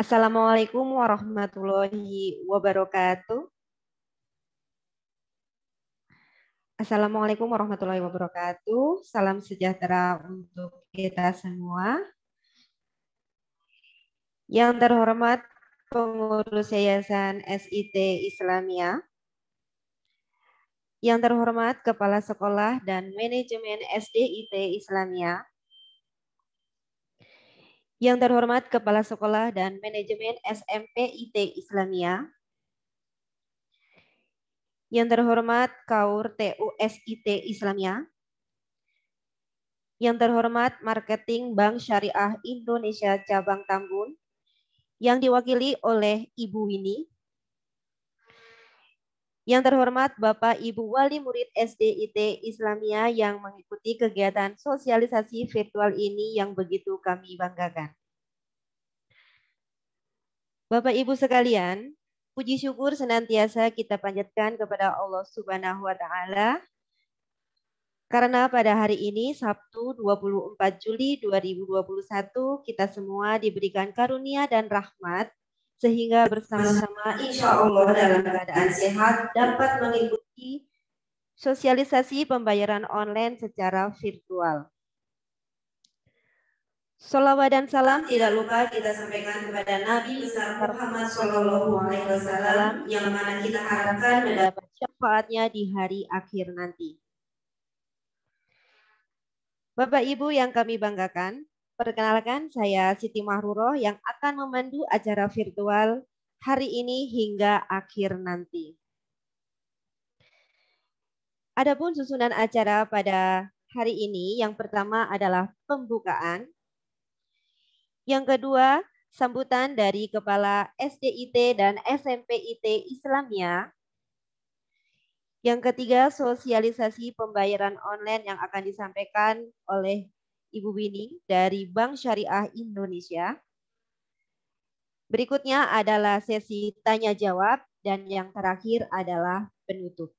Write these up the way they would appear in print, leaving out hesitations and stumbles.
Assalamualaikum warahmatullahi wabarakatuh. Assalamualaikum warahmatullahi wabarakatuh. Salam sejahtera untuk kita semua. Yang terhormat pengurus Yayasan SIT Islamia, yang terhormat Kepala Sekolah dan Manajemen SDIT Islamia, yang terhormat Kepala Sekolah dan Manajemen SMPIT Islamia, yang terhormat KAUR TUSIT Islamia, yang terhormat Marketing Bank Syariah Indonesia Cabang Tambun, yang diwakili oleh Ibu Winnie, yang terhormat Bapak Ibu Wali Murid SDIT Islamia yang mengikuti kegiatan sosialisasi virtual ini yang begitu kami banggakan. Bapak Ibu sekalian, puji syukur senantiasa kita panjatkan kepada Allah Subhanahu wa taala karena pada hari ini Sabtu 24 Juli 2021 kita semua diberikan karunia dan rahmat sehingga bersama-sama insya Allah dalam keadaan sehat dapat mengikuti sosialisasi pembayaran online secara virtual. Sholawat dan salam tidak lupa kita sampaikan kepada Nabi besar Muhammad SAW yang mana kita harapkan mendapat syafaatnya di hari akhir nanti. Bapak Ibu yang kami banggakan, perkenalkan saya Siti Mahruroh yang akan memandu acara virtual hari ini hingga akhir nanti. Adapun susunan acara pada hari ini, yang pertama adalah pembukaan, yang kedua sambutan dari Kepala SDIT dan SMPIT Islamia, yang ketiga sosialisasi pembayaran online yang akan disampaikan oleh Ibu Winnie dari Bank Syariah Indonesia. Berikutnya adalah sesi tanya jawab dan yang terakhir adalah penutup.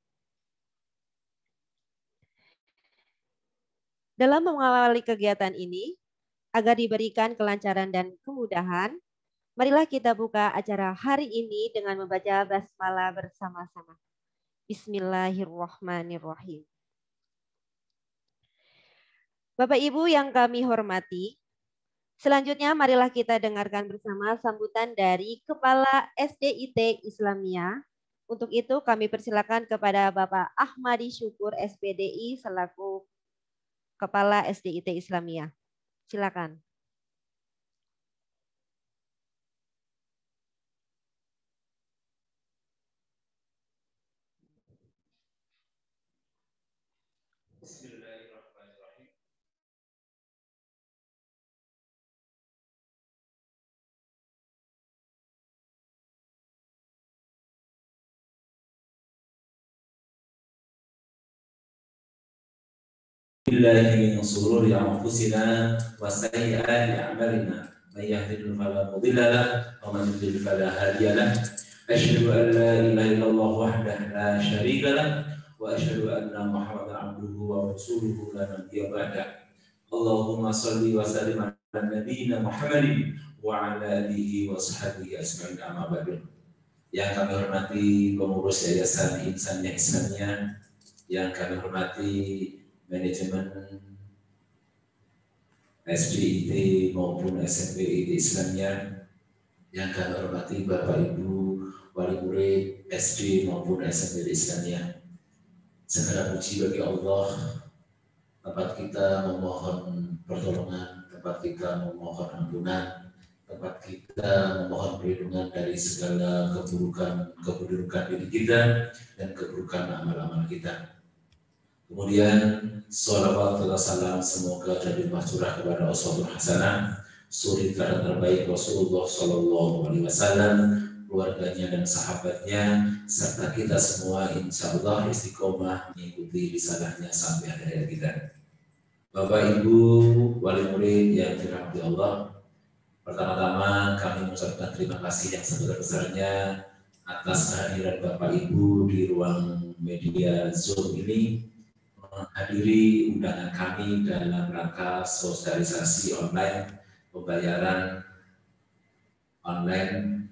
Dalam mengawali kegiatan ini, agar diberikan kelancaran dan kemudahan, marilah kita buka acara hari ini dengan membaca basmalah bersama-sama. Bismillahirrahmanirrahim. Bapak Ibu yang kami hormati, selanjutnya marilah kita dengarkan bersama sambutan dari Kepala SDIT Islamia. Untuk itu kami persilakan kepada Bapak Ahmadi Syukur SPDI selaku Kepala SDIT Islamia. Silakan. بالله من شرور أنفسنا وسيئات أعمالنا من يهده فلا مضل له ومن يضلل فلا هادي له أشهد أن لا إله إلا الله وحده لا شريك له وأشهد أن محمدا عبده ورسوله لا نبي بعده اللهم صل وسلم على نبينا محمد وعلى آله وصحبه أجمعين أما بعد. Yang kami hormati pengurus Yayasan Insania Islamia, yang kami hormati manajemen SDIT maupun SMPIT Islamia, yang kami hormati Bapak Ibu Wali Murid SD maupun SMPIT Islamia. Segala puji bagi Allah, tempat kita memohon pertolongan, tempat kita memohon ampunan, tempat kita memohon perlindungan dari segala keburukan diri kita dan keburukan amal-amal kita. Kemudian sholawat dan salam semoga jadi curah kepada Uswatun Hasanah, suri teladan terbaik Rasulullah Shallallahu Alaihi Wasallam, keluarganya dan sahabatnya, serta kita semua insya Allah istiqomah mengikuti risalahnya sampai akhir hayat kita. Bapak Ibu Wali Murid yang dirahmati Allah, pertama-tama kami mengucapkan terima kasih yang sebesar-besarnya atas kehadiran Bapak Ibu di ruang media Zoom ini, menghadiri undangan kami dalam rangka sosialisasi online pembayaran online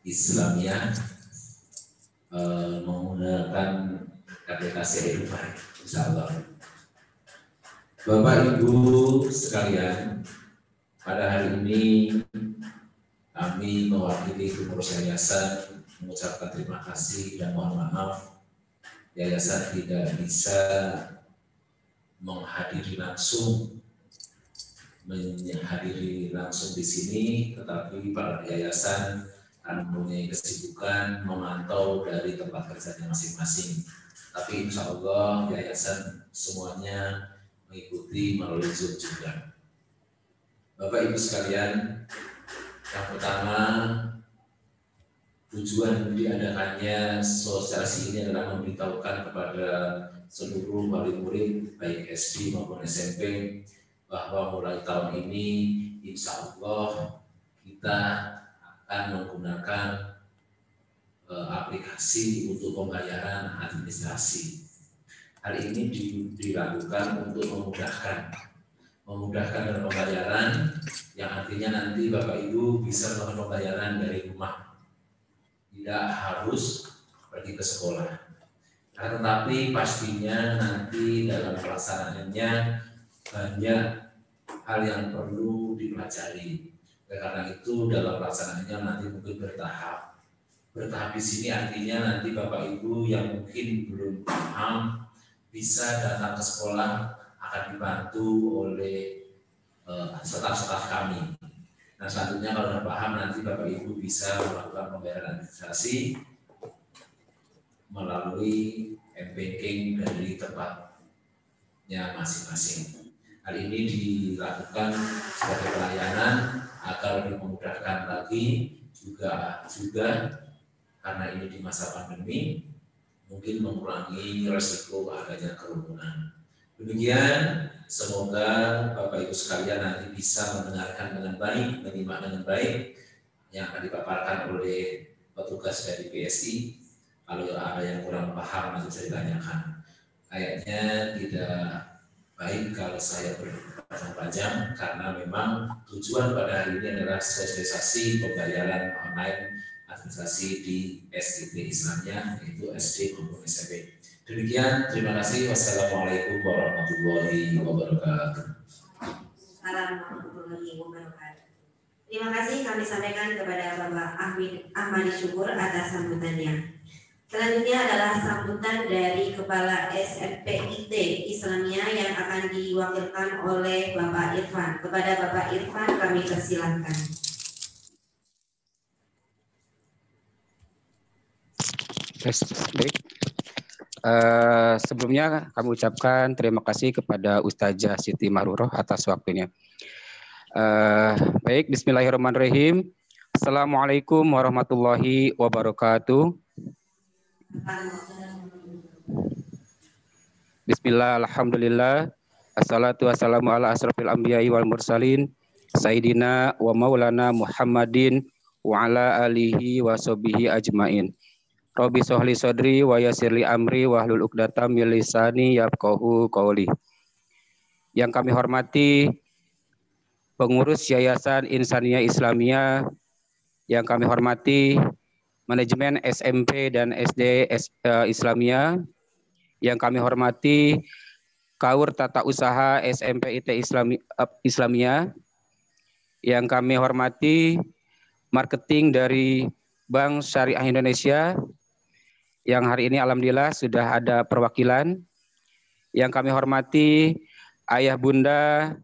Islamiyah menggunakan aplikasi Edufy, insya Allah. Bapak Ibu sekalian, pada hari ini kami mewakili pengurus yayasan mengucapkan terima kasih dan mohon maaf yayasan tidak bisa menghadiri langsung di sini, tetapi para yayasan mempunyai kesibukan memantau dari tempat kerjanya masing-masing. Tapi insya Allah yayasan semuanya mengikuti melalui Zoom juga. Bapak Ibu sekalian, yang pertama tujuan diadakannya sosialisasi ini adalah memberitahukan kepada seluruh wali murid baik SD maupun SMP bahwa mulai tahun ini insya Allah kita akan menggunakan aplikasi untuk pembayaran administrasi. Hal ini dilakukan untuk memudahkan dalam pembayaran, yang artinya nanti Bapak Ibu bisa melakukan pembayaran dari rumah, tidak harus pergi ke sekolah. Tetapi pastinya nanti dalam pelaksanaannya banyak hal yang perlu dipelajari. Karena itu dalam pelaksanaannya nanti mungkin bertahap. Bertahap di sini artinya nanti Bapak Ibu yang mungkin belum paham bisa datang ke sekolah, akan dibantu oleh staf-staf kami. Nah, selanjutnya kalau sudah paham nanti Bapak Ibu bisa melakukan pembayaran administrasi melalui m-banking dari tempatnya masing-masing. Hal ini dilakukan sebagai pelayanan agar lebih memudahkan lagi juga karena ini di masa pandemi mungkin mengurangi resiko adanya kerumunan. Demikian, semoga Bapak Ibu sekalian nanti bisa mendengarkan dengan baik, menyimak dengan baik yang akan dipaparkan oleh petugas dari PSI. Kalau ada yang kurang paham nanti bisa ditanyakan. Kayaknya tidak baik kalau saya berpanjang-panjang karena memang tujuan pada hari ini adalah sosialisasi pembayaran online administrasi di SIP Islamiyah, yaitu SD maupun SMP. Demikian, terima kasih. Wassalamualaikum warahmatullahi wabarakatuh. Warahmatullahi wabarakatuh. Terima kasih kami sampaikan kepada Bapak Ahmad Syukur atas sambutannya. Selanjutnya adalah sambutan dari Kepala SMPIT Islamiyah yang akan diwakilkan oleh Bapak Irfan. Kepada Bapak Irfan kami persilakan. Baik. Sebelumnya kami ucapkan terima kasih kepada Ustazah Siti Mahruroh atas waktunya. Baik, bismillahirrahmanirrahim. Assalamualaikum warahmatullahi wabarakatuh. Bismillah, alhamdulillah. Assalatu wassalamu ala asrafil anbiya'i wal mursalin Sayyidina wa maulana Muhammadin wa ala alihi wa sahbihi ajmain. Rabbi sholli sodri wa yassirli amri wahlul 'uqdatam min lisani yafqahu qauli. Yang kami hormati pengurus Yayasan Insaniyah Islamiyah, yang kami hormati manajemen SMP dan SD Islamiyah, yang kami hormati Kaur Tata Usaha SMPIT Islamiyah, yang kami hormati marketing dari Bank Syariah Indonesia, yang hari ini alhamdulillah sudah ada perwakilan, yang kami hormati ayah bunda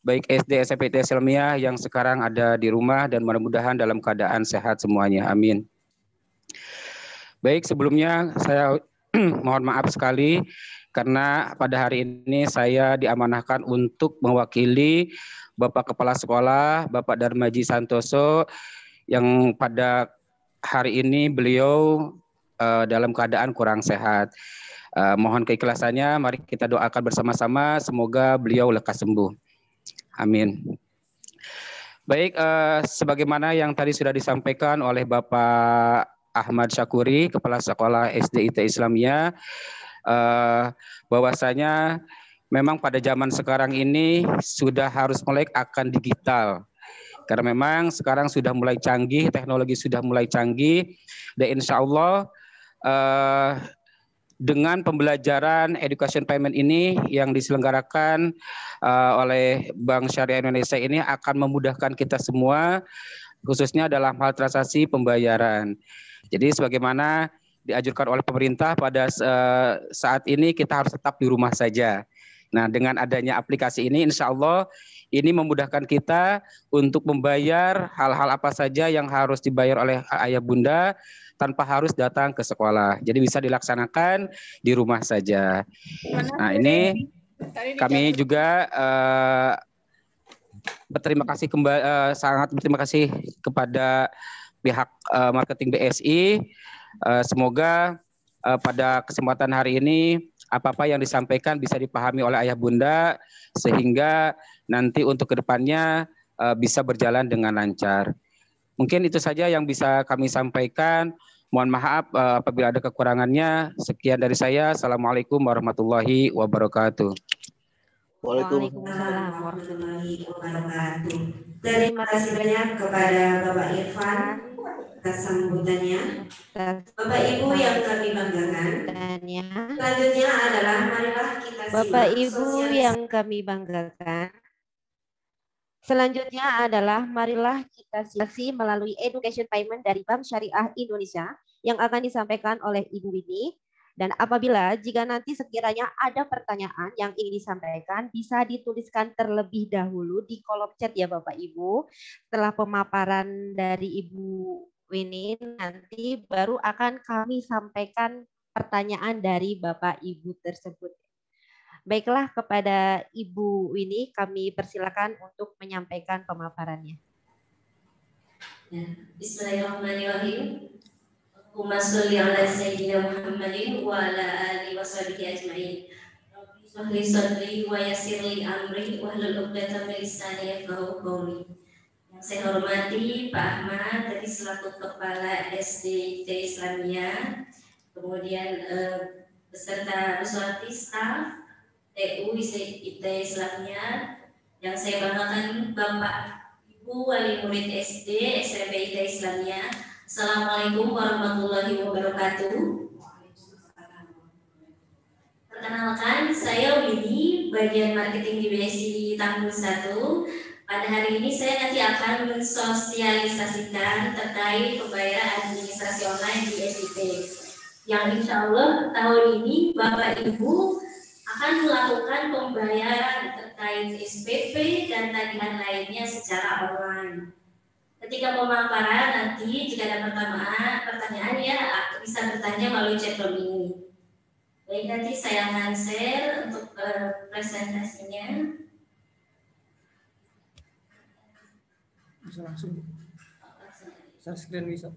baik SD SMP Islamiyah yang sekarang ada di rumah dan mudah-mudahan dalam keadaan sehat semuanya, amin. Baik, sebelumnya saya mohon maaf sekali karena pada hari ini saya diamanahkan untuk mewakili Bapak Kepala Sekolah Bapak Darmaji Santoso yang pada hari ini beliau dalam keadaan kurang sehat. Mohon keikhlasannya, mari kita doakan bersama-sama semoga beliau lekas sembuh. Amin. Baik, sebagaimana yang tadi sudah disampaikan oleh Bapak Ahmad Syakuri, Kepala Sekolah SDIT Islamiyah, bahwasanya memang pada zaman sekarang ini sudah harus melek akan digital. Karena memang sekarang sudah mulai canggih, teknologi sudah mulai canggih, dan insya Allah dengan pembelajaran education payment ini yang diselenggarakan oleh Bank Syariah Indonesia ini akan memudahkan kita semua, khususnya dalam hal transaksi pembayaran. Jadi sebagaimana dianjurkan oleh pemerintah pada saat ini kita harus tetap di rumah saja. Nah, dengan adanya aplikasi ini insya Allah ini memudahkan kita untuk membayar hal-hal apa saja yang harus dibayar oleh ayah bunda tanpa harus datang ke sekolah. Jadi bisa dilaksanakan di rumah saja. Nah, ini kami juga sangat berterima kasih kepada pihak marketing BSI. Semoga pada kesempatan hari ini apa-apa yang disampaikan bisa dipahami oleh ayah bunda sehingga nanti untuk kedepannya bisa berjalan dengan lancar. Mungkin itu saja yang bisa kami sampaikan. Mohon maaf apabila ada kekurangannya. Sekian dari saya. Assalamualaikum warahmatullahi wabarakatuh. Waalaikumsalam warahmatullahi wabarakatuh. Terima kasih banyak kepada Bapak Irfan atas sambutannya. Bapak Ibu yang kami banggakan. Selanjutnya adalah marilah kita simak Bapak Ibu yang kami banggakan. Selanjutnya adalah marilah kita simak melalui education payment dari Bank Syariah Indonesia yang akan disampaikan oleh Ibu Winnie. Dan apabila jika nanti sekiranya ada pertanyaan yang ingin disampaikan, bisa dituliskan terlebih dahulu di kolom chat ya Bapak Ibu. Setelah pemaparan dari Ibu Winnie, nanti baru akan kami sampaikan pertanyaan dari Bapak Ibu tersebut. Baiklah, kepada Ibu Winnie kami persilakan untuk menyampaikan pemaparannya. Ya, Bismillahirrahmanirrahim. Allahumma sholli ala sayyidina Muhammadin wa ala alihi washabihi ajma'in. Rabbi shrah li sadri wa yassir li amri wahlul 'uqdatam min lisani yafqahu qawli. Yang saya hormati Pak Ahmad dari selaku Kepala SDIT Islamiyah, kemudian beserta Buswati staf TU IT Islamiyah, yang saya banggakan Bapak Ibu Wali Murid SD SMP IT Islamiyah. Assalamualaikum warahmatullahi wabarakatuh. Perkenalkan, saya Winnie, bagian marketing di BSI tahun 1. Pada hari ini saya nanti akan mensosialisasikan terkait pembayaran administrasi online di SIP. Yang insya Allah tahun ini Bapak Ibu akan melakukan pembayaran terkait SPP dan tagihan lainnya secara online. Ketika pemaparan nanti jika ada pertanyaan ya bisa bertanya melalui chat room ini. Baik, nanti saya akan share untuk presentasinya. Bisa langsung. Share screen bisa.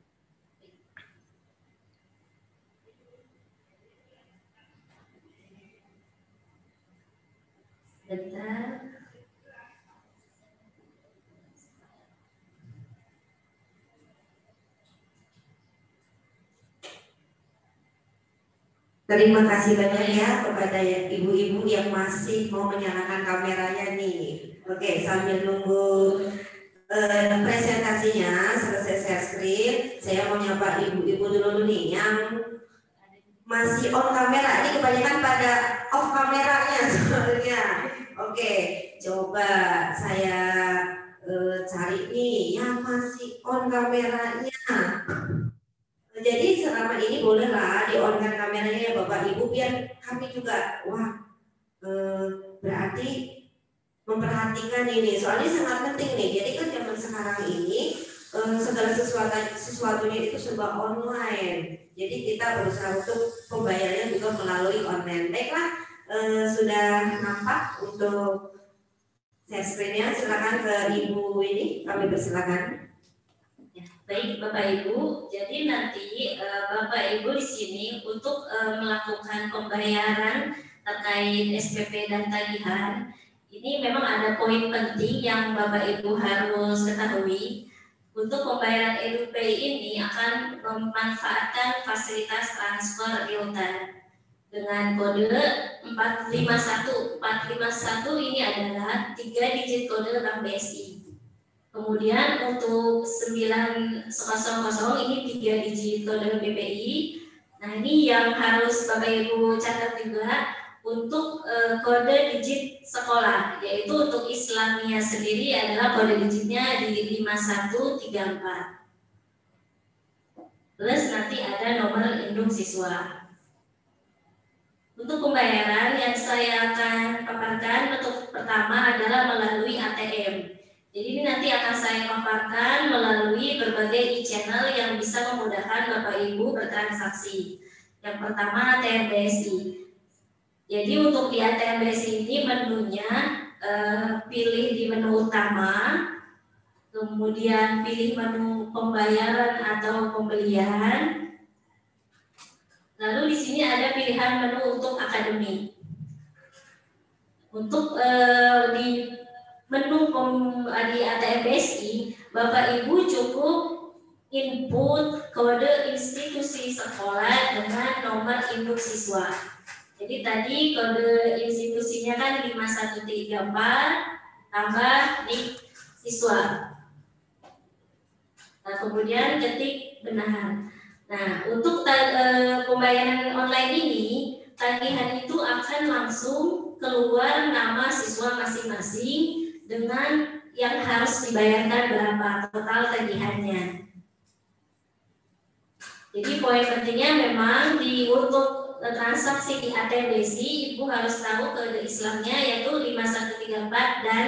Bentar. Terima kasih banyak ya kepada ibu-ibu yang masih mau menyalakan kameranya nih. Oke, sambil nunggu presentasinya selesai share screen, saya mau nyapa ibu-ibu dulu nih yang masih on kamera. Ini kebanyakan pada off kameranya sebenarnya. Oke, coba saya cari nih yang masih on kameranya. Jadi selama ini bolehlah di-on-kan kameranya ya Bapak Ibu, biar kami juga berarti memperhatikan ini. Soalnya sangat penting nih. Jadi kan zaman sekarang ini segala sesuatunya itu serba online. Jadi kita berusaha untuk pembayarannya juga melalui online. Baiklah, sudah nampak untuk share screen-nya. Silakan ke Ibu ini, kami persilakan. Baik Bapak Ibu, jadi nanti Bapak Ibu di sini untuk melakukan pembayaran terkait SPP dan tagihan, ini memang ada poin penting yang Bapak Ibu harus ketahui. Untuk pembayaran EduPay ini akan memanfaatkan fasilitas transfer real time dengan kode 451. 451 ini adalah 3 digit kode Bank BSI. Kemudian untuk 9000 ini 3 digit kode BPI. Nah, ini yang harus Bapak Ibu catat juga untuk kode digit sekolah, yaitu untuk Islamia sendiri adalah kode digitnya di 5134. Plus nanti ada nomor induk siswa. Untuk pembayaran yang saya akan paparkan untuk pertama adalah melalui ATM. Jadi ini nanti akan saya paparkan melalui berbagai e-channel yang bisa memudahkan Bapak Ibu bertransaksi. Yang pertama ATM BSI. Jadi untuk di ATM BSI ini menunya pilih di menu utama, kemudian pilih menu pembayaran atau pembelian. Lalu di sini ada pilihan menu untuk akademi. Untuk di menu di ATM BSI, Bapak Ibu cukup input kode institusi sekolah dengan nomor induk siswa. Jadi tadi kode institusinya kan 5134 tambah NIK siswa. Nah, kemudian ketik benar. Nah, untuk pembayaran online ini, tagihan itu akan langsung keluar nama siswa masing-masing dengan yang harus dibayarkan berapa total tagihannya. Jadi poin pentingnya memang untuk transaksi di ATM BSI, Ibu harus tahu kode Islamnya yaitu 5134 dan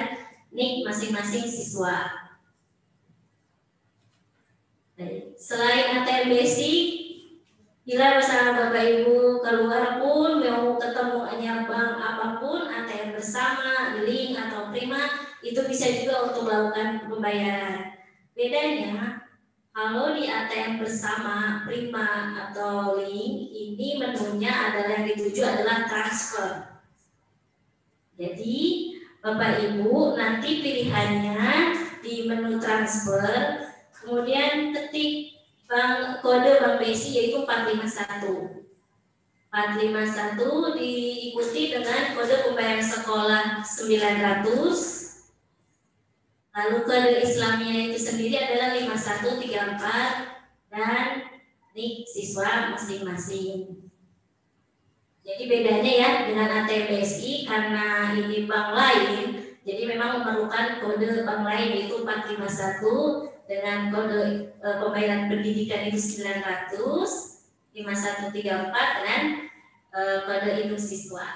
NIK masing-masing siswa. Selain ATM BSI, bila bersama Bapak Ibu keluar pun mau ketemuannya bank apapun, ATM bersama, link atau prima, itu bisa juga untuk melakukan pembayaran. Bedanya, kalau di ATM bersama, prima atau link, ini menunya adalah yang dituju adalah transfer. Jadi Bapak Ibu nanti pilihannya di menu transfer, kemudian ketik kode Bank BSI yaitu 451. 451 diikuti dengan kode pembayaran sekolah 900. Lalu kode Islamnya itu sendiri adalah 5134 dan NIK siswa masing-masing. Jadi bedanya ya dengan ATM BSI karena ini bank lain, jadi memang memerlukan kode bank lain yaitu 451 dengan kode pembayaran pendidikan itu 900, 5134 dan kode induk siswa.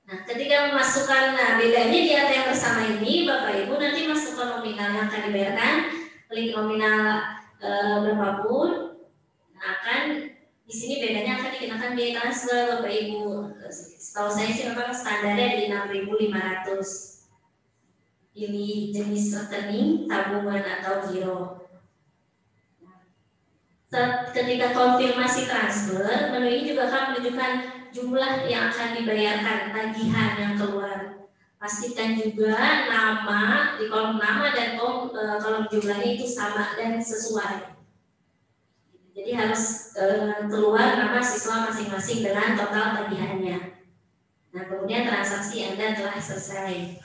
Nah, ketika memasukkan, bedanya di ATM bersama ini, Bapak Ibu nanti masukkan nominal yang akan dibayarkan, klik nominal berapapun, akan di sini bedanya akan dikenakan biaya transfer Bapak Ibu. Setahu saya sih memang standarnya di 6.500. Pilih jenis rekening, tabungan atau giro. Ketika konfirmasi transfer, menu ini juga akan menunjukkan jumlah yang akan dibayarkan, tagihan yang keluar. Pastikan juga nama di kolom nama dan kolom jumlahnya itu sama dan sesuai. Jadi harus keluar nama siswa masing-masing dengan total tagihannya. Nah, kemudian transaksi Anda telah selesai.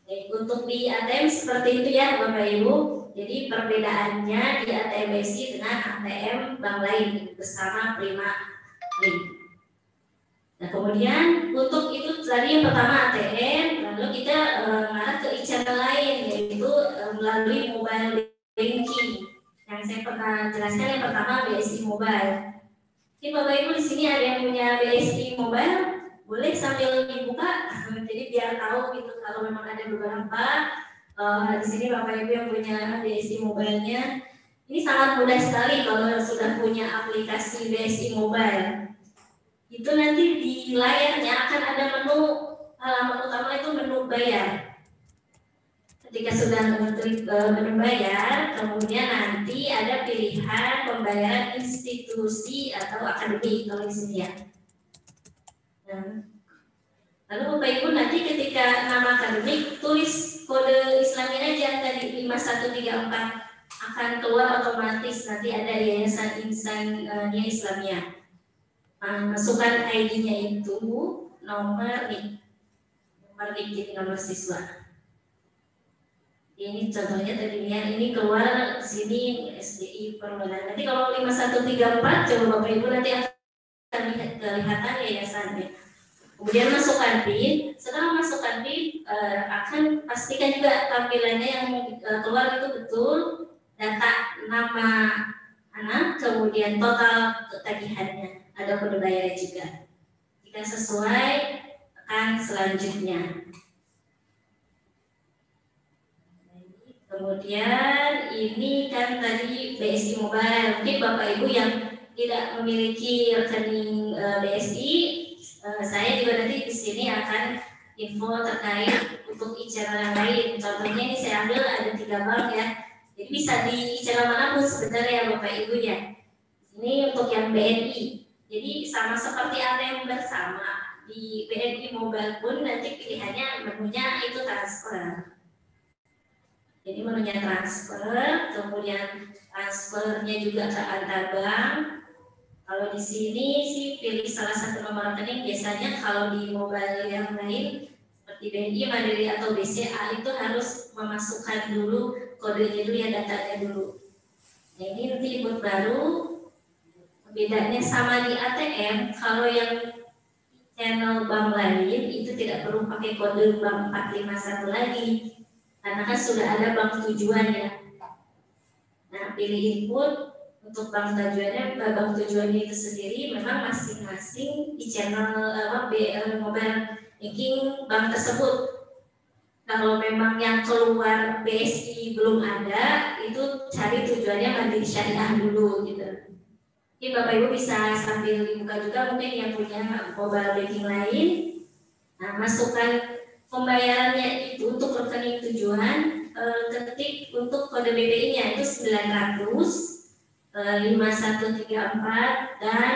Untuk di ATM seperti itu ya Bapak Ibu. Jadi perbedaannya di ATM BSI dengan ATM bank lain bersama prima link. Nah, kemudian untuk itu tadi yang pertama ATM, lalu kita mengarah ke e-channel lain yaitu melalui mobile banking. Yang saya pernah jelaskan yang pertama BSI Mobile. Ini Bapak Ibu di sini ada yang punya BSI Mobile, boleh sambil dibuka, jadi biar tahu gitu kalau memang ada beberapa. Di sini Bapak Ibu yang punya BSI Mobile-nya, ini sangat mudah sekali kalau sudah punya aplikasi BSI Mobile. Itu nanti di layarnya akan ada menu halaman utama itu menu bayar. Ketika sudah mengklik menu bayar, kemudian nanti ada pilihan pembayaran institusi atau akademi kalau di sini ya. Nah, lalu Bapak Ibu nanti ketika nama akademik tulis kode Islamnya aja tadi 5134 akan keluar otomatis nanti ada yayasan insannya Islamia. Masukkan ID-nya itu nomor NIK jadi nomor siswa. Ini contohnya tadi ya, ini keluar sini SDI Permainan. Nanti kalau 5134 coba Bapak Ibu nanti akan kelihatan yayasannya. Kemudian masukkan PIN. Setelah masukkan PIN akan pastikan juga tampilannya yang keluar itu betul, data nama anak, kemudian total tagihannya, ada kode bayarnya juga. Jika sesuai, tekan selanjutnya. Kemudian ini kan tadi BSI Mobile. Mungkin Bapak Ibu yang tidak memiliki rekening BSI, saya juga nanti di sini akan info terkait untuk e-channel yang lain. Contohnya ini saya ambil ada 3 bank ya. Jadi bisa di e-channel manapun sebenarnya Bapak Ibu ya. Ini untuk yang BNI. Jadi sama seperti ATM bersama. Di BNI Mobile pun nanti pilihannya menunya itu transfer. Jadi menunya transfer, kemudian transfernya juga ke antar bank. Kalau di sini sih pilih salah satu nomor rekening. Biasanya kalau di mobile yang lain seperti BNI, Mandiri atau BCA itu harus memasukkan dulu kodenya dulu ya, datanya dulu. Nah, ini nanti input baru. Bedanya sama di ATM, kalau yang channel bank lain itu tidak perlu pakai kode bank 451 lagi. Karena kan sudah ada bank tujuan ya. Nah, pilih input untuk bank tujuannya. Bank tujuannya itu sendiri memang masing-masing di channel mobile banking bank tersebut. Kalau memang yang keluar BSI belum ada, itu cari tujuannya Mandiri Syariah dulu gitu. Jadi Bapak Ibu bisa sambil dibuka juga mungkin yang punya mobile banking lain. Nah, masukkan pembayarannya itu untuk rekening tujuan, ketik untuk kode BPI-nya itu 900 5134 dan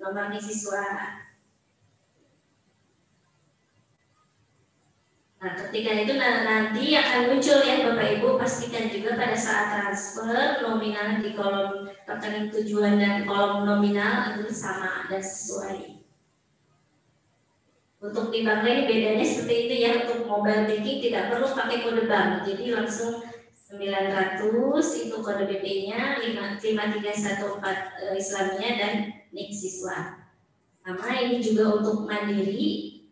nomor siswa. Nah, ketika itu nanti akan muncul ya Bapak Ibu, pastikan juga pada saat transfer nominal di kolom rekening tujuan dan kolom nominal itu sama dan sesuai. Untuk di bank lain bedanya seperti itu ya, untuk mobile banking tidak perlu pakai kode bank, jadi langsung 900 itu kode BP-nya, 5314 Islamnya dan NIK siswa. Sama ini juga untuk Mandiri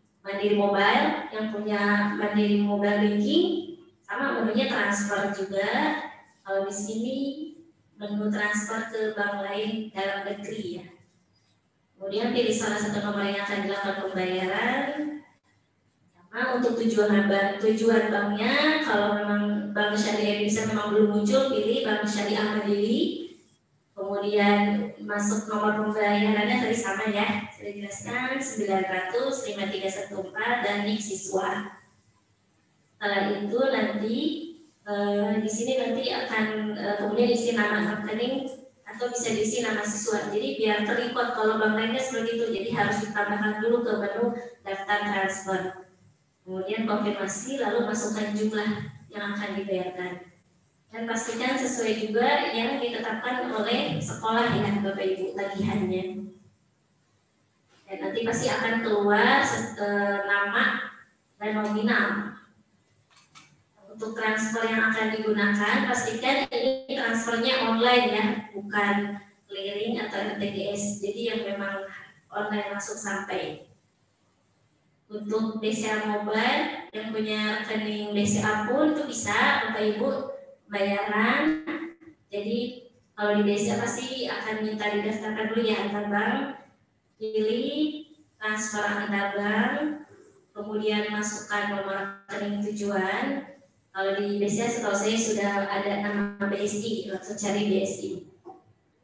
Mobile yang punya Mandiri Mobile Banking, sama menunya transfer juga. Kalau di sini menu transfer ke bank lain dalam negeri ya. Kemudian pilih salah satu nomor yang akan dilakukan pembayaran. Nah, untuk tujuan banknya, kalau memang bank syariah bisa memang belum muncul, pilih bank syariah Mandiri. Kemudian masuk nomor pembayarannya tadi sama ya, sudah jelaskan 900 5314 dan NIK siswa. Setelah itu nanti di sini nanti akan kemudian isi nama rekening atau bisa diisi nama siswa. Jadi biar terikut kalau bank lainnya seperti itu, jadi harus ditambahkan dulu ke menu daftar transfer. Kemudian konfirmasi, lalu masukkan jumlah yang akan dibayarkan. Dan pastikan sesuai juga yang ditetapkan oleh sekolah ya Bapak Ibu tagihannya. Dan nanti pasti akan keluar nama dan nominal. Untuk transfer yang akan digunakan, pastikan ini transfernya online ya, bukan clearing atau RTGS. Jadi yang memang online langsung sampai. Untuk BCA Mobile yang punya rekening BCA pun itu bisa Bapak Ibu bayaran. Jadi kalau di BCA pasti akan minta didaftarkan dulu ya antar bank. Pilih transfer antar bank, kemudian masukkan nomor rekening tujuan. Kalau di BCA setahu saya sudah ada nama BSI, langsung cari BSI.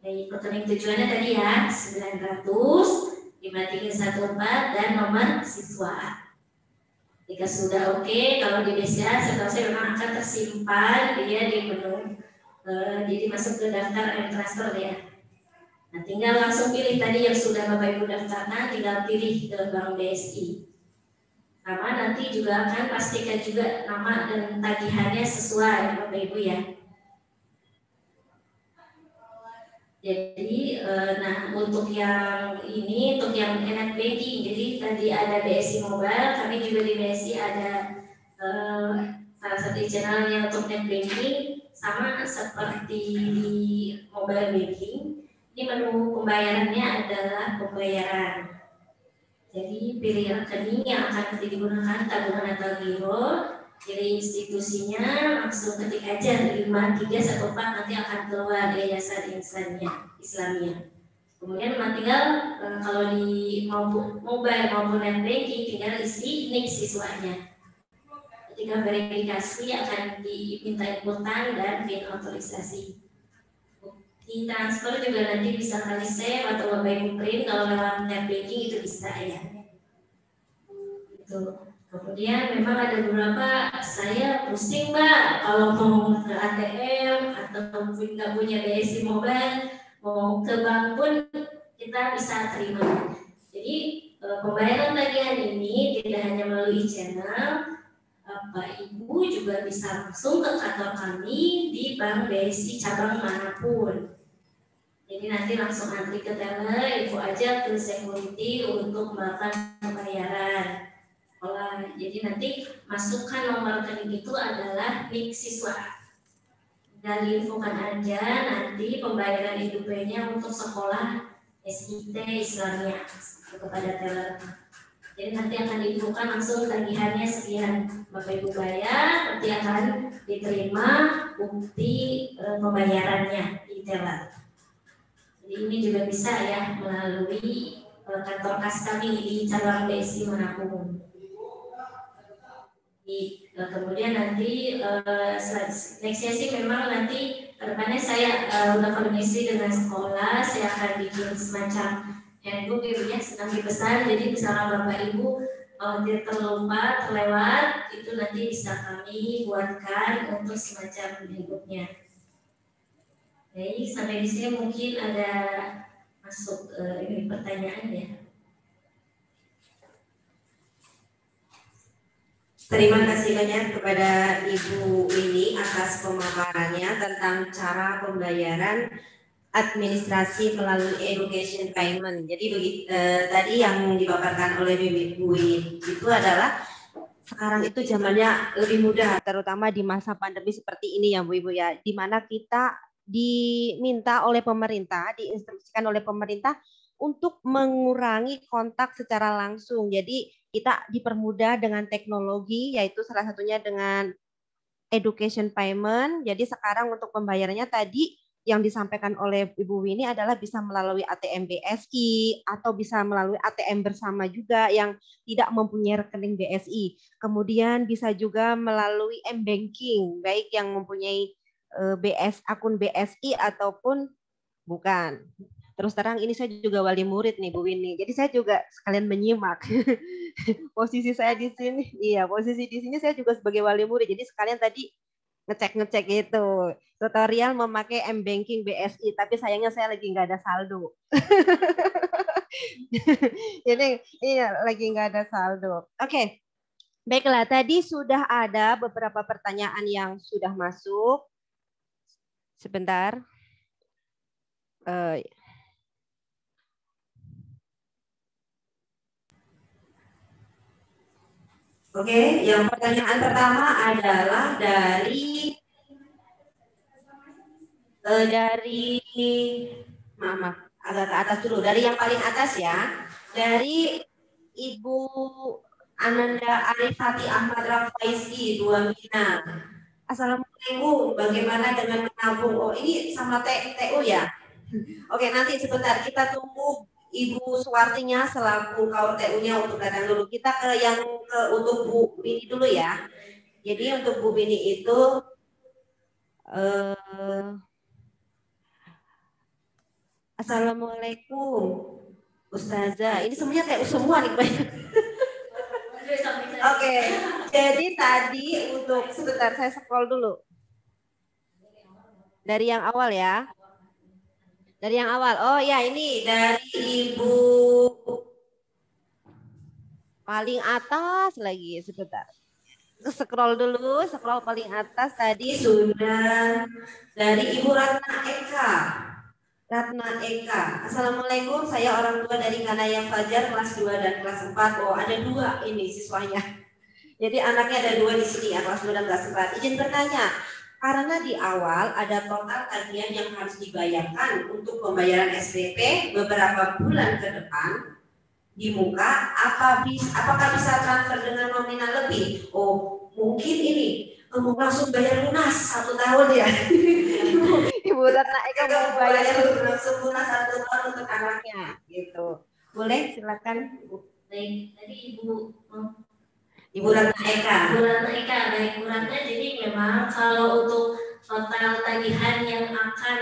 Jadi rekening tujuannya tadi ya 900 5314 dan nomor siswa. Jika sudah oke, kalau di BCA setahu saya memang akan tersimpan dia di menu, jadi masuk ke daftar transfer ya. Nah, tinggal langsung pilih tadi yang sudah Bapak Ibu daftarkan, tinggal pilih ke bank BSI. Sama nanti juga akan pastikan juga nama dan tagihannya sesuai Bapak Ibu ya. Jadi, nah untuk yang ini, untuk yang net banking, jadi tadi ada BSI Mobile, kami juga di BSI ada salah seperti channelnya untuk net banking sama seperti di mobile banking. Ini menu pembayarannya adalah pembayaran. Jadi pilih rekening yang akan digunakan tabungan atau giro. Pilih institusinya, langsung ketik aja 5, 3, 1, 4, nanti akan keluar Yayasan Islamiyah. Kemudian tinggal kalau di mobile maupun net banking tinggal isi NIK siswanya. Ketika verifikasi akan diminta inputan dan PIN otorisasi. Di transfer juga nanti bisa kali save atau Bapak Ibu print, kalau lewat net banking itu bisa ya. Itu. Kemudian memang ada beberapa saya pusing Mbak kalau mau ke ATM atau nggak punya BSI mobile, mau ke bank pun kita bisa terima. Jadi pembayaran tagihan ini tidak hanya melalui channel, Bapak Ibu juga bisa langsung ke kantor kami di Bank BSI cabang manapun. Jadi nanti langsung antri ke teller, info aja ke security untuk melakukan pembayaran. Jadi nanti masukkan nomor rekening itu adalah NIK siswa. Dan diinfokan aja nanti pembayaran IDP-nya untuk sekolah SIT Islamiyah kepada teller. Jadi nanti akan diinfokan langsung tagihannya sekian. Bapak Ibu bayar, nanti akan diterima bukti pembayarannya di teller. Jadi ini juga bisa ya melalui kantor kas kami di cabang BSI manapun. Kemudian nanti nextnya sih memang nanti kedepannya saya udah koordinasi dengan sekolah, saya akan bikin semacam handbook gitu ya, sedang dipesan. Jadi misalnya Bapak Ibu dia terlupa, terlewat, itu nanti bisa kami buatkan untuk semacam handbooknya. Baik, sampai di sini mungkin ada masuk ini pertanyaan ya. Terima kasih banyak kepada Ibu Winnie atas pemaparannya tentang cara pembayaran administrasi melalui education payment. Jadi tadi yang dipaparkan oleh Ibu Winnie itu adalah sekarang itu zamannya lebih mudah, terutama di masa pandemi seperti ini ya Bu Ibu ya, di mana kita diminta oleh pemerintah, diinstruksikan oleh pemerintah untuk mengurangi kontak secara langsung. Jadi kita dipermudah dengan teknologi, yaitu salah satunya dengan education payment. Jadi sekarang untuk pembayarannya tadi yang disampaikan oleh Ibu Winnie adalah bisa melalui ATM BSI atau bisa melalui ATM bersama juga yang tidak mempunyai rekening BSI. Kemudian bisa juga melalui M-Banking, baik yang mempunyai akun BSI ataupun bukan. Terus terang ini saya juga wali murid nih Bu Winnie. Jadi saya juga sekalian menyimak. Posisi saya di sini, posisi di sini saya juga sebagai wali murid. Jadi sekalian tadi ngecek itu tutorial memakai M-Banking BSI, tapi sayangnya saya lagi nggak ada saldo. Jadi lagi nggak ada saldo. Oke. Baiklah, tadi sudah ada beberapa pertanyaan yang sudah masuk. Sebentar. Oke, yang pertanyaan pertama adalah dari maaf, agak ke atas dulu, dari yang paling atas ya, dari Ibu Ananda Arifati Ahmad Rafaisi 2 Mina. Assalamualaikum, bagaimana dengan menabung? Oh ini sama TU ya? Oke, nanti sebentar kita tunggu Ibu Suwartinya selaku kaur TU-nya untuk datang dulu. Kita untuk Bu Bini dulu ya. Jadi untuk Bu Bini itu Assalamualaikum Ustazah. Ini semuanya TU semua nih banyak. Oke, jadi tadi untuk sebentar saya scroll dulu. Dari yang awal ya. Dari yang awal. Oh ya, ini dari Ibu paling atas lagi, sebentar. Scroll dulu, scroll paling atas tadi sudah dari Ibu Ratna Eka. Ratna Eka. Assalamualaikum, saya orang tua dari Kanaya Fajar kelas 2 dan kelas 4. Oh, ada 2 ini siswanya. Jadi anaknya ada 2 di sini ya, kelas 2 dan kelas 4. Izin bertanya, karena di awal ada total tagihan yang harus dibayarkan untuk pembayaran SPP beberapa bulan ke depan di muka, apakah bisa transfer dengan nominal lebih? Oh, mungkin ini langsung bayar lunas 1 tahun ya. Ibu Ratna Eka mau bayar langsung lunas 1 tahun untuk anaknya, gitu. Boleh, silakan. Baik, tadi Ibu Ratna Eka. Baik Bu Ratna, jadi memang kalau untuk total tagihan yang akan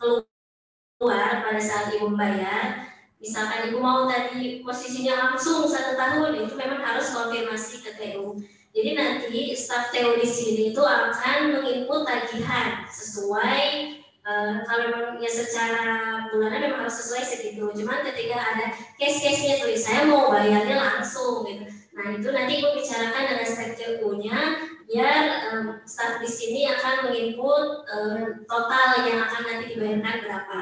keluar pada saat Ibu membayar, misalkan Ibu mau tadi posisinya langsung 1 tahun, itu memang harus konfirmasi ke TU. Jadi nanti staf TU di sini itu akan menginput tagihan sesuai kalau memang ya secara bulanan memang harus sesuai segitu. Cuman ketika ada case-case-nya tuh, saya mau bayarnya langsung gitu. Nah itu nanti Ibu bicarakan dengan staf TU-nya, biar staf di sini akan menginput total yang akan nanti dibayarkan berapa.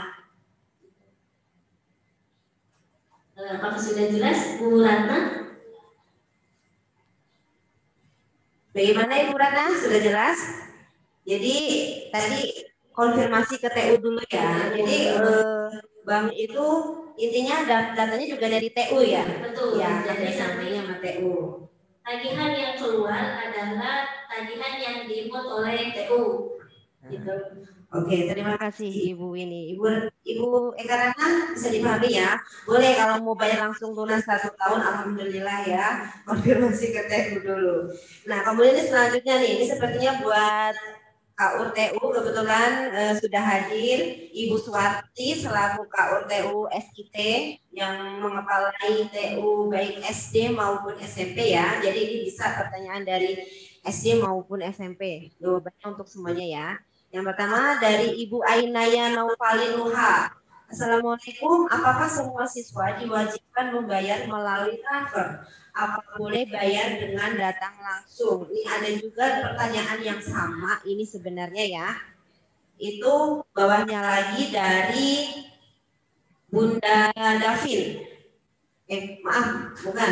Apakah sudah jelas, Bu Ratna? Bagaimana Ibu Ratna? Sudah jelas? Jadi tadi konfirmasi ke TU dulu ya. Jadi bank itu intinya datanya juga dari TU ya? Betul. Ya, jadi samanya sama TU. Tagihan yang keluar adalah tagihan yang diinput oleh TU. Gitu. Oke, terima kasih Ibu ini. Ibu Eka Ratna bisa dipahami ya. Boleh kalau mau bayar langsung lunas 1 tahun, alhamdulillah ya. Konfirmasi ke TU dulu. Nah, kemudian selanjutnya nih, ini sepertinya buat KUTU kebetulan sudah hadir Ibu Suwarti selaku KUTU SIT yang mengepalai TU baik SD maupun SMP ya. Jadi ini bisa pertanyaan dari SD maupun SMP. Jawabannya untuk semuanya ya. Yang pertama dari Ibu Ainaya Naufalinuha. Assalamualaikum, apakah semua siswa diwajibkan membayar melalui transfer? Apa boleh bayar dengan datang langsung? Ini ada juga pertanyaan yang sama ini sebenarnya ya. Itu bawahnya lagi dari Bunda Davin. Maaf, bukan.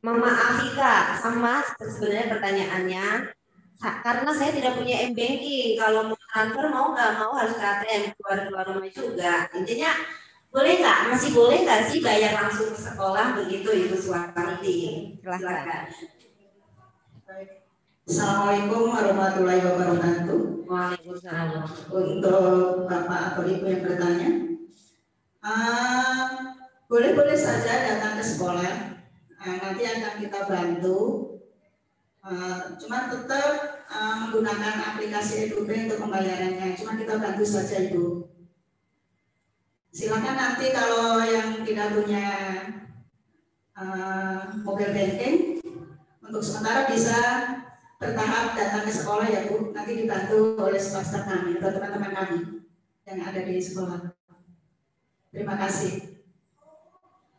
Mama Afika, sama sebenarnya pertanyaannya. Karena saya tidak punya m-banking, kalau mau transfer mau nggak mau harus ke ATM, keluar rumah juga. Intinya boleh nggak, masih boleh nggak sih bayar langsung ke sekolah begitu Ibu Suwarti? Silakan. Assalamualaikum warahmatullahi wabarakatuh. Waalaikumsalam. Untuk Bapak atau Ibu yang bertanya, boleh-boleh saja datang ke sekolah. Nanti akan kita bantu. Cuma tetap menggunakan aplikasi EduPay untuk pembayarannya. Cuma kita bantu saja Ibu. Silakan nanti kalau yang tidak punya mobile banking, untuk sementara bisa bertahap datang ke sekolah ya Bu. Nanti dibantu oleh staf-staf kami atau teman-teman kami yang ada di sekolah. Terima kasih.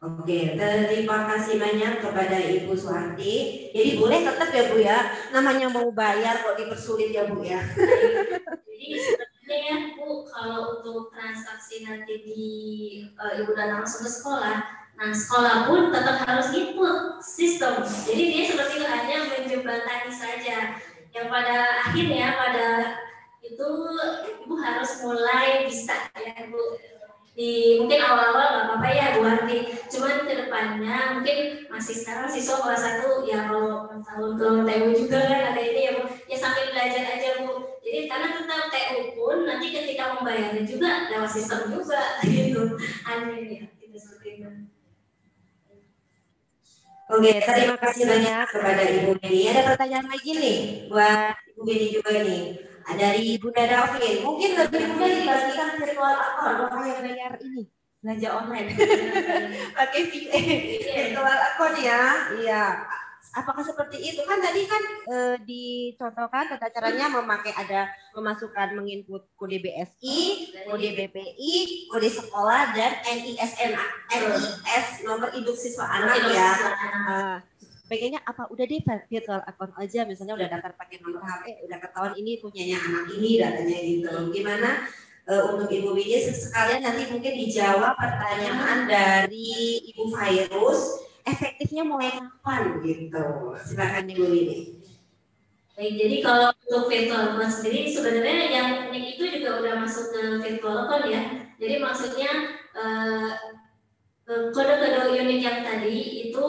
Oke, terima kasih banyak kepada Ibu Suwarti. Jadi boleh tetap ya Bu ya, namanya mau bayar kok dipersulit ya Bu ya. Jadi sebenarnya ya Bu, kalau untuk transaksi nanti di Ibu dan langsung ke sekolah, nah sekolah pun tetap harus input sistem. Jadi dia seperti itu hanya menjembatani saja. Yang pada akhirnya pada itu Ibu harus mulai bisa ya Bu. Mungkin awal-awal nggak apa-apa ya Bu Arti, cuman kedepannya mungkin masih sekarang siswa kelas 1 ya, kalau tahun ke TU juga kan ada ini ya Bu, ya sambil belajar aja Bu. Jadi karena tetap TU pun nanti ketika membayarnya juga lewat sistem juga gitu. Aneh ya, gitu seperti itu. Oke, terima kasih banyak kepada Ibu Beni. Ada pertanyaan lagi nih buat Ibu Beni juga nih. Dari Bunda Davin, mungkin lebih mudah dibagikan virtual account kalau yang bayar ini belanja online pakai virtual account ya. Iya. Apakah seperti itu? Kan tadi kan dicontohkan tata caranya memakai ada memasukkan menginput kode BSI, kode BPI, kode sekolah dan NISN, nomor induk siswa anak ya. Pengennya apa? Udah deh virtual account aja, misalnya udah daftar pakai nomor HP, udah ketahuan ini punyanya anak ini, datanya gitu. Gimana untuk Ibu Widya sekalian nanti mungkin dijawab pertanyaan dari Ibu Fairuz, efektifnya mulai kapan gitu. Silakan Ibu Widya. Baik, jadi kalau untuk virtual account sendiri sebenarnya yang NIK itu juga udah masuk ke virtual account ya. Jadi maksudnya kode-kode unik yang tadi itu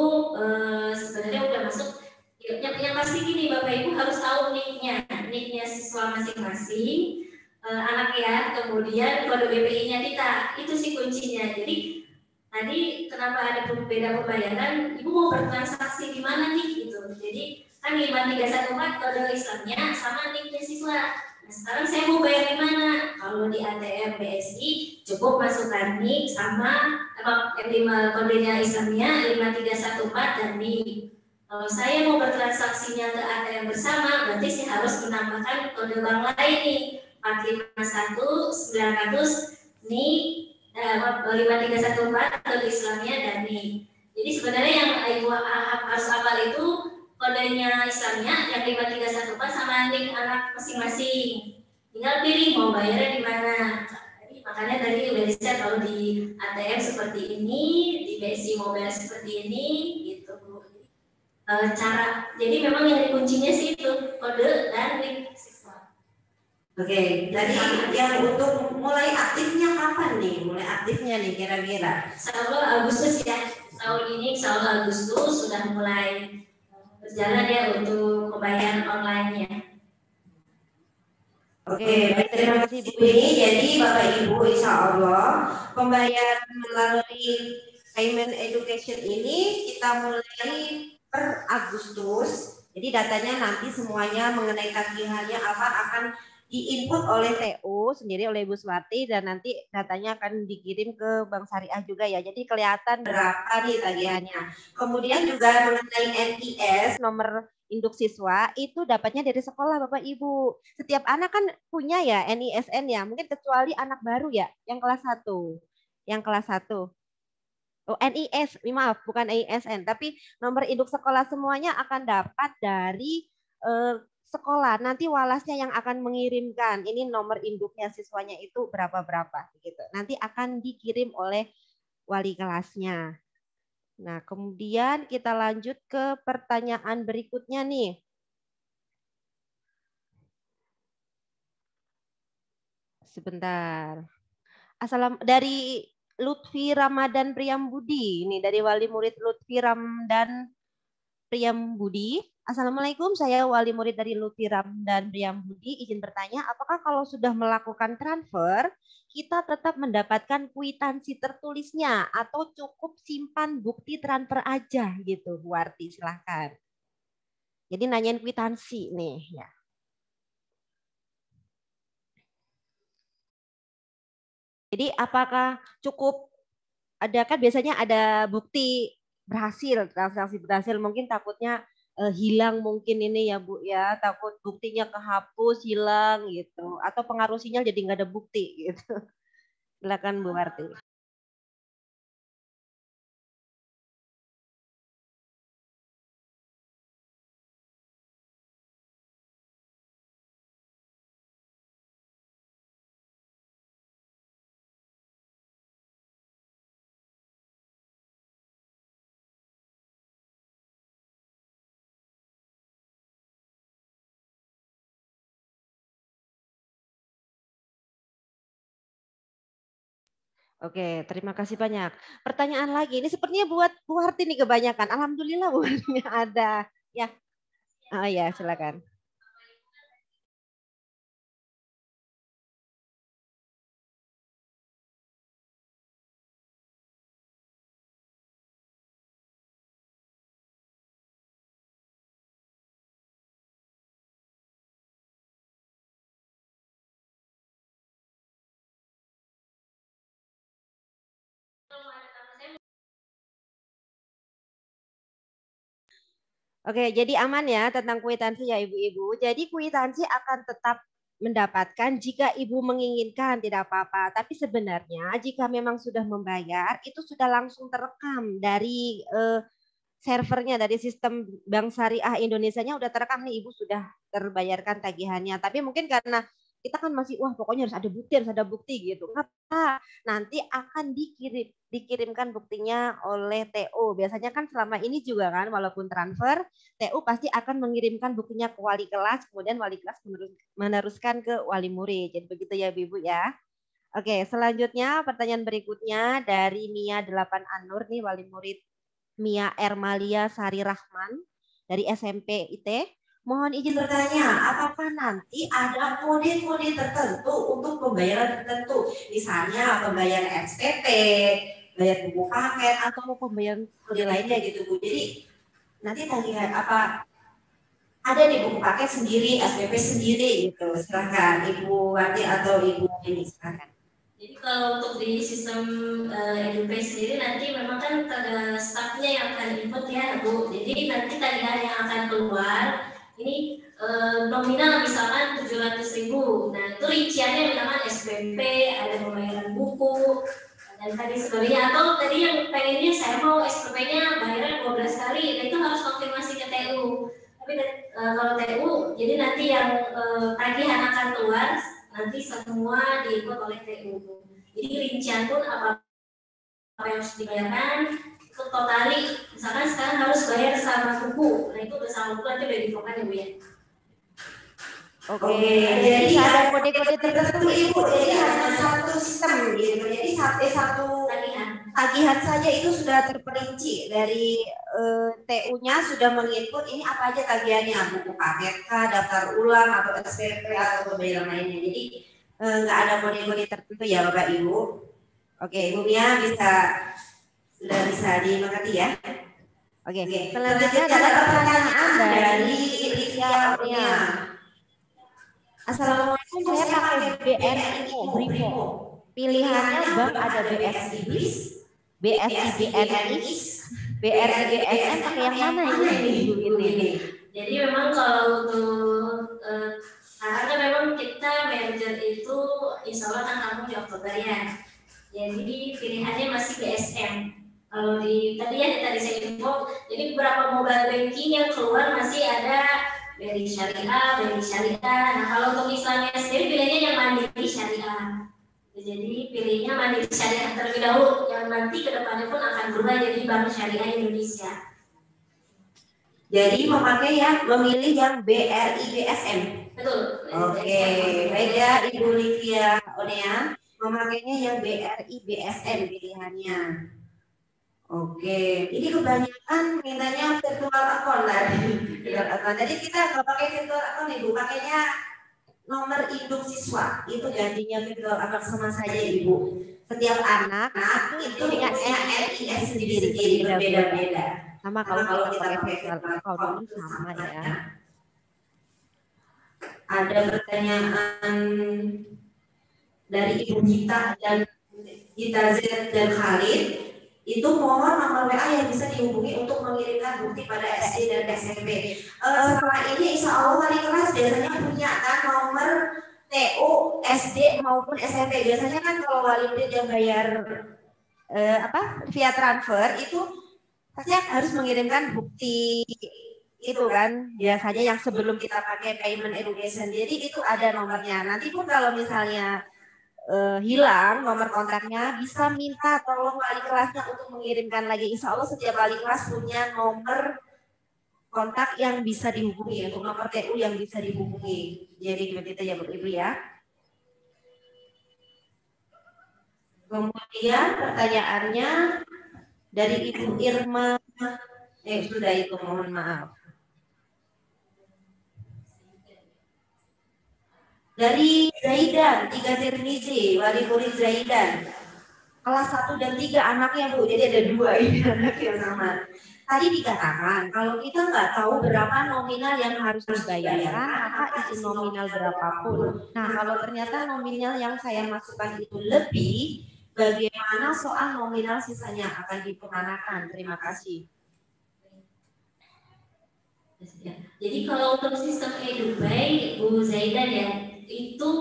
sebenarnya udah masuk. Yang pasti gini Bapak Ibu harus tahu NIK-nya siswa masing-masing, anak ya, kemudian kode BPI-nya kita, itu sih kuncinya. Jadi tadi kenapa ada beda pembayaran, Ibu mau bertransaksi di mana nih gitu. Jadi kan 5314 kode Islamnya sama NIK-nya siswa. Nah, sekarang saya mau bayar di mana? Kalau di ATM BSI cukup masukkan NIK sama kodenya Islamnya 5314 dan NIK. Kalau saya mau bertransaksinya ke ATM bersama, berarti saya harus menambahkan kode bank lain nih, 451 900 NIK 5314 kode Islamnya dan NIK. Jadi sebenarnya yang Ibu harus hafal itu kodenya Islamnya yang 5314 sama NIK anak masing-masing. Tinggal pilih mau bayarnya di mana. Makanya tadi udah di-share kalau di ATM seperti ini, di BSI mau bayar seperti ini, gitu Bu. Cara, jadi memang yang kuncinya sih itu kode dan NIK siswa. Oke, tadi yang untuk mulai aktifnya kapan nih? Mulai aktifnya nih kira-kira? Insyaallah Agustus ya. Tahun ini insyaallah Agustus sudah mulai berjalan ya untuk pembayaran online-nya. Oke, baik, terima kasih Bu ini. Jadi Bapak Ibu insyaallah pembayaran melalui payment education ini kita mulai per Agustus. Jadi datanya nanti semuanya mengenai tagihannya apa akan diinput oleh TU sendiri oleh Ibu Swati dan nanti datanya akan dikirim ke Bank Syariah juga ya. Jadi kelihatan berapa nih tagihannya. Kemudian juga mengenai NIS nomor induk siswa itu dapatnya dari sekolah Bapak Ibu. Setiap anak kan punya ya NISN ya. Mungkin kecuali anak baru ya yang kelas 1. Yang kelas 1. Oh, NIS, maaf, bukan ISN, tapi nomor induk sekolah semuanya akan dapat dari sekolah. Nanti walasnya yang akan mengirimkan. Ini nomor induknya siswanya itu berapa gitu. Nanti akan dikirim oleh wali kelasnya. Nah, kemudian kita lanjut ke pertanyaan berikutnya nih. Sebentar. Dari Lutfi Ramadan Priyambudi, ini dari wali murid Lutfi Ramadan Priyambudi. Assalamualaikum, saya wali murid dari Lutfi Ramadan Priyambudi. Izin bertanya, apakah kalau sudah melakukan transfer, kita tetap mendapatkan kwitansi tertulisnya atau cukup simpan bukti transfer aja gitu, Bu Arti, silahkan. Jadi nanyain kwitansi nih ya. Jadi apakah cukup ada kan biasanya ada bukti berhasil, transaksi berhasil, mungkin takutnya hilang mungkin ini ya Bu ya, takut buktinya kehapus, hilang gitu, atau pengaruh sinyal jadi nggak ada bukti gitu. Silakan Bu Arti. Oke, terima kasih banyak. Pertanyaan lagi, ini sepertinya buat Bu Harti nih kebanyakan. Alhamdulillah Bu Harti ada. Ya, oh ya silakan. Oke, jadi aman ya tentang kwitansi ya Ibu-Ibu. Jadi kwitansi akan tetap mendapatkan jika Ibu menginginkan, tidak apa-apa. Tapi sebenarnya jika memang sudah membayar, itu sudah langsung terekam dari servernya, dari sistem Bank Syariah Indonesia-nya udah terekam nih Ibu sudah terbayarkan tagihannya. Tapi mungkin karena kita kan masih wah pokoknya harus ada bukti gitu. Apa? Nanti akan dikirimkan buktinya oleh TU. Biasanya kan selama ini juga kan walaupun transfer, TU pasti akan mengirimkan buktinya ke wali kelas, kemudian wali kelas meneruskan ke wali murid. Jadi begitu ya Ibu ya. Oke, selanjutnya pertanyaan berikutnya dari Mia 8 Anur nih wali murid Mia Ermalia Sari Rahman dari SMP IT. Mohon izin bertanya, apakah nanti ada kode-kode tertentu untuk pembayaran tertentu? Misalnya pembayaran SPP, bayar buku paket, atau pembayaran kode lainnya gitu Bu. Jadi nanti tagihan apa? Ada di buku paket sendiri, SPP sendiri gitu. Silakan Ibu Wati atau Ibu ini silakan. Jadi kalau untuk di sistem EduPay sendiri nanti memang kan stafnya yang akan input ya Bu. Jadi nanti tagihan yang akan keluar ini nominal misalkan 700.000. Nah itu rinciannya misalkan SPP, ada pembayaran buku dan tadi sebagainya. Atau tadi yang pengennya saya mau SPP-nya bayaran 12 kali, nah itu harus konfirmasi ke TU. Tapi kalau TU, jadi nanti yang tagihan akan keluar nanti semua diikut oleh TU. Jadi rincian pun apa yang harus dibayarkan itu totali. Misalkan sekarang harus bayar sama buku, nah itu bersama buku nanti udah diinfokan ya Bu ya. Oke, jadi ada kode-kode tertentu Ibu, jadi hanya satu sistem gitu. Jadi sampai satu tagihan saja itu sudah terperinci dari TU-nya sudah menginput ini apa aja tagihannya, buku paket kah, daftar ulang atau SPP atau pembayaran lainnya. Jadi nggak ada kode-kode tertentu ya Bapak Ibu. Oke, Ibu Mia sudah bisa dimengerti ya. Oke, selanjutnya ada pertanyaan dari Rizka Onia. Assalamualaikum, saya pakai BNI Brimo. Pilihannya bank ada BSI BIS, BSI BNI, BRI BSN, pakai yang mana ini? Jadi memang kalau untuk karena memang kita merger itu insya Allah akan rampung di Oktober ya. Jadi pilihannya masih BSM. Kalau tadi saya info, jadi beberapa mobile banking yang keluar masih ada BRI Syariah, BRI Syariah. Nah kalau untuk Islamnya sendiri pilihnya yang Mandiri Syariah. Jadi pilihnya Mandiri Syariah terlebih dahulu, yang nanti kedepannya pun akan berubah jadi Bank Syariah Indonesia. Jadi memilih yang BRI BSM. Betul. Oke, baik ya Ibu Livia Onea, memakainya yang BRI BSM pilihannya. Oke, ini kebanyakan mintanya virtual account lah. Jadi kita nggak pakai virtual account Ibu, pakainya nomor induk siswa. Itu gantinya virtual account sama saja Ibu. Setiap anak itu dengan NIS sendiri, berbeda-beda. Sama kalau kita pakai virtual account itu sama ya. Ada pertanyaan dari Ibu Gita dan Gita Z dan Khalid. Itu mohon nomor WA yang bisa dihubungi untuk mengirimkan bukti pada SD dan SMP. Setelah ini insya Allah wali kelas biasanya punya kan nomor TU SD maupun SMP. Biasanya kan kalau wali murid yang bayar via transfer itu pasti harus mengirimkan bukti itu kan. Biasanya yang sebelum kita pakai payment education, jadi itu ada nomornya. Nanti pun kalau misalnya hilang nomor kontaknya, bisa minta tolong wali kelasnya untuk mengirimkan lagi. Insya Allah setiap wali kelas punya nomor kontak yang bisa dihubungi, untuk nomor TU yang bisa dihubungi. Jadi begitu ya Ibu ya. Kemudian pertanyaannya dari Ibu Irma, sudah itu mohon maaf. Dari Zaidan, 3 Tirmizi, wali murid Zaidan. Kelas 1 dan 3 anaknya Bu, jadi ada 2 ini anak yang sama. Tadi dikatakan kalau kita nggak tahu berapa nominal yang harus dibayarkan, maka izin nominal berapapun. Nah kalau ternyata nominal yang saya masukkan itu lebih, bagaimana soal nominal sisanya akan dikemanakan? Terima kasih. Jadi kalau untuk sistem EduPay, Bu Zaidan ya, itu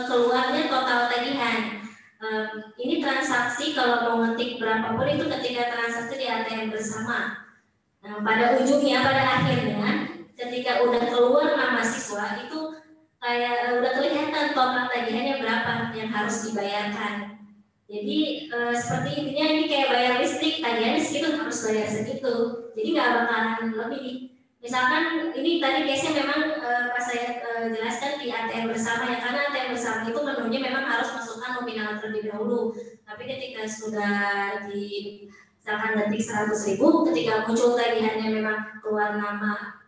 keluarnya total tagihan. Ini transaksi kalau mau ngetik berapapun itu ketika transaksi di ATM bersama. Pada ujungnya, pada akhirnya, ketika udah keluar nama siswa itu kayak udah kelihatan total tagihannya berapa yang harus dibayarkan. Jadi seperti intinya ini kayak bayar listrik, tagihannya segitu harus bayar segitu. Jadi nggak bakalan lebih. Misalkan ini tadi case-nya memang pas saya jelaskan di ATM bersama ya, karena ATM bersama itu menunya memang harus masukkan nominal terlebih dahulu. Tapi ketika sudah di misalkan detik 100.000, ketika muncul tagihannya memang keluar nama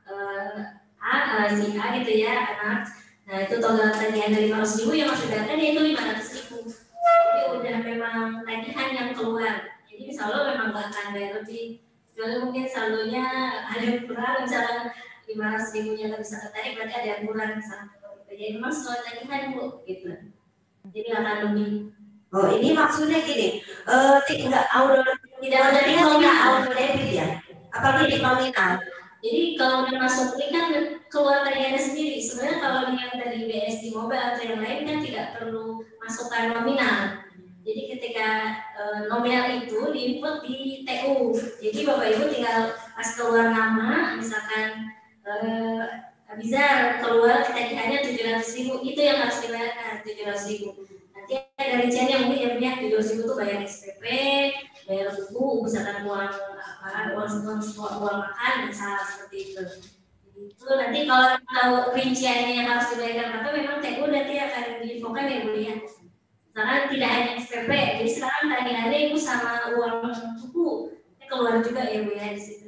si A gitu ya anak. Nah itu total tagihan dari 500.000 yang harus dibayarkan yaitu 500.000. Jadi udah memang tagihan yang keluar. Jadi insya Allah memang nggak akan bayar lebih. Kecuali mungkin saldonya ada yang kurang, misalkan 500.000-nya nggak bisa ketarik, berarti ada yang kurang misalkan. Jadi memang sesuai tagihan Bu, gitu. Jadi nggak akan lebih. Oh ini maksudnya gini, tidak auto debit ya? Apalagi nominal. Jadi kalau udah masuk ini kan keluar tagihannya sendiri. Sebenarnya kalau yang dari BSD Mobile atau yang lain kan tidak perlu masukkan nominal. Jadi ketika nominal itu diinput di TU. Jadi Bapak Ibu tinggal pas keluar nama, misalkan Abizar keluar tagihannya 700.000, itu yang harus dibayarkan 700.000. Nanti ada rinciannya mungkin ya punya 700.000 itu bayar SPP, bayar buku, misalkan uang makan, misalnya seperti itu. Itu nanti kalau tahu rinciannya yang harus dibayarkan berapa, memang TU nanti akan diinfokan ya Bu ya. Misalkan tidak hanya SPP, jadi sekarang tagihannya itu sama uang buku, keluar juga ya Bu ya di situ.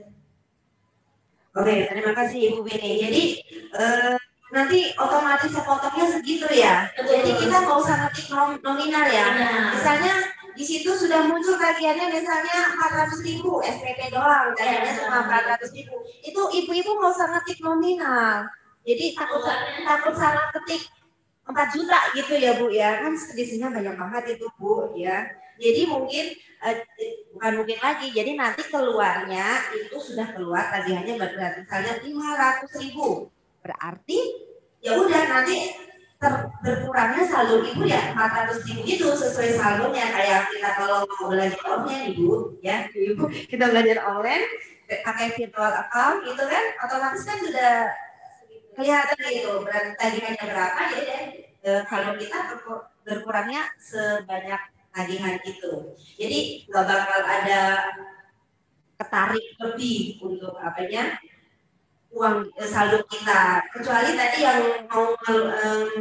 Oke, terima kasih Ibu Bini. Jadi nanti otomatis sepotongnya segitu ya. Jadi kita nggak usah ngetik nominal ya. Misalnya di situ sudah muncul tagihannya misalnya 400.000 SPP doang, tagihannya cuma 400.000. Itu ibu-ibu nggak usah ngetik nominal. Jadi takut salah ketik 4 juta gitu ya Bu ya. Kan selisihnya banyak banget itu Bu ya. Jadi mungkin bukan mungkin lagi. Jadi nanti keluarnya itu sudah keluar tagihannya berarti misalnya 500.000. Berarti ya udah nanti berkurangnya saldo ibu ya 400.000 itu sesuai saldonya. Kayak kita kalau mau belajar online ibu ya, ibu kita belajar online pakai virtual account gitu kan, otomatis kan sudah kelihatan gitu berarti tagihannya berapa ya. Kalau kita berkurangnya sebanyak tagihan itu. Jadi nggak bakal ada ketarik lebih untuk uang saldo kita. Kecuali tadi yang mau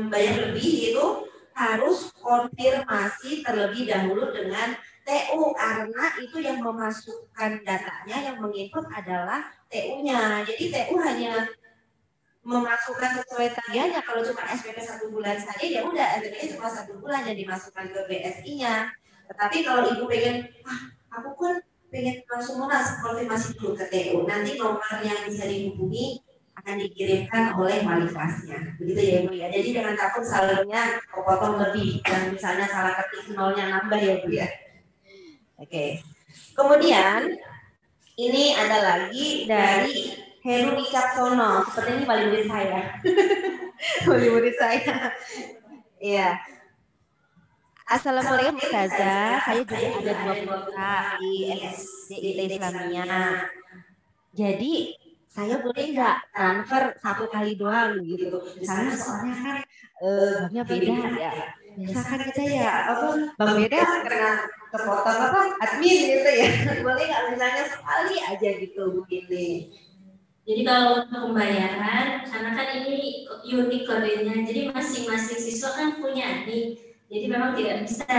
bayar lebih itu harus konfirmasi terlebih dahulu dengan TU karena itu yang memasukkan datanya, yang menginput adalah TU-nya. Jadi TU hanya memasukkan sesuai tagihannya. Kalau cuma SPP 1 bulan saja ya udah SPP cuma 1 bulan yang dimasukkan ke BSI-nya. Tetapi kalau ibu pengen, aku kan pengen langsung lunas, konfirmasi dulu ke TU. Nanti nomor yang bisa dihubungi akan dikirimkan oleh wali kelasnya. Begitu ya Bu ya. Jadi jangan takut saldonya kepotong lebih dan misalnya salah ketik nolnya nambah ya Bu ya. Oke. Kemudian ini ada lagi dari Heru Wicaksono, seperti ini wali murid saya. Wali murid saya. Iya. Assalamualaikum Ustazah, saya juga ada 2 putra di SDIT Islamia. Jadi saya boleh nggak transfer 1 kali doang gitu? Misalnya soalnya kan banknya beda ya. Misalkan kita ya bank beda karena kepotong admin gitu ya. Boleh nggak misalnya sekali aja gitu begini? Jadi kalau untuk pembayaran, karena kan ini unik kodenya, jadi masing-masing siswa kan punya nik. Jadi memang tidak bisa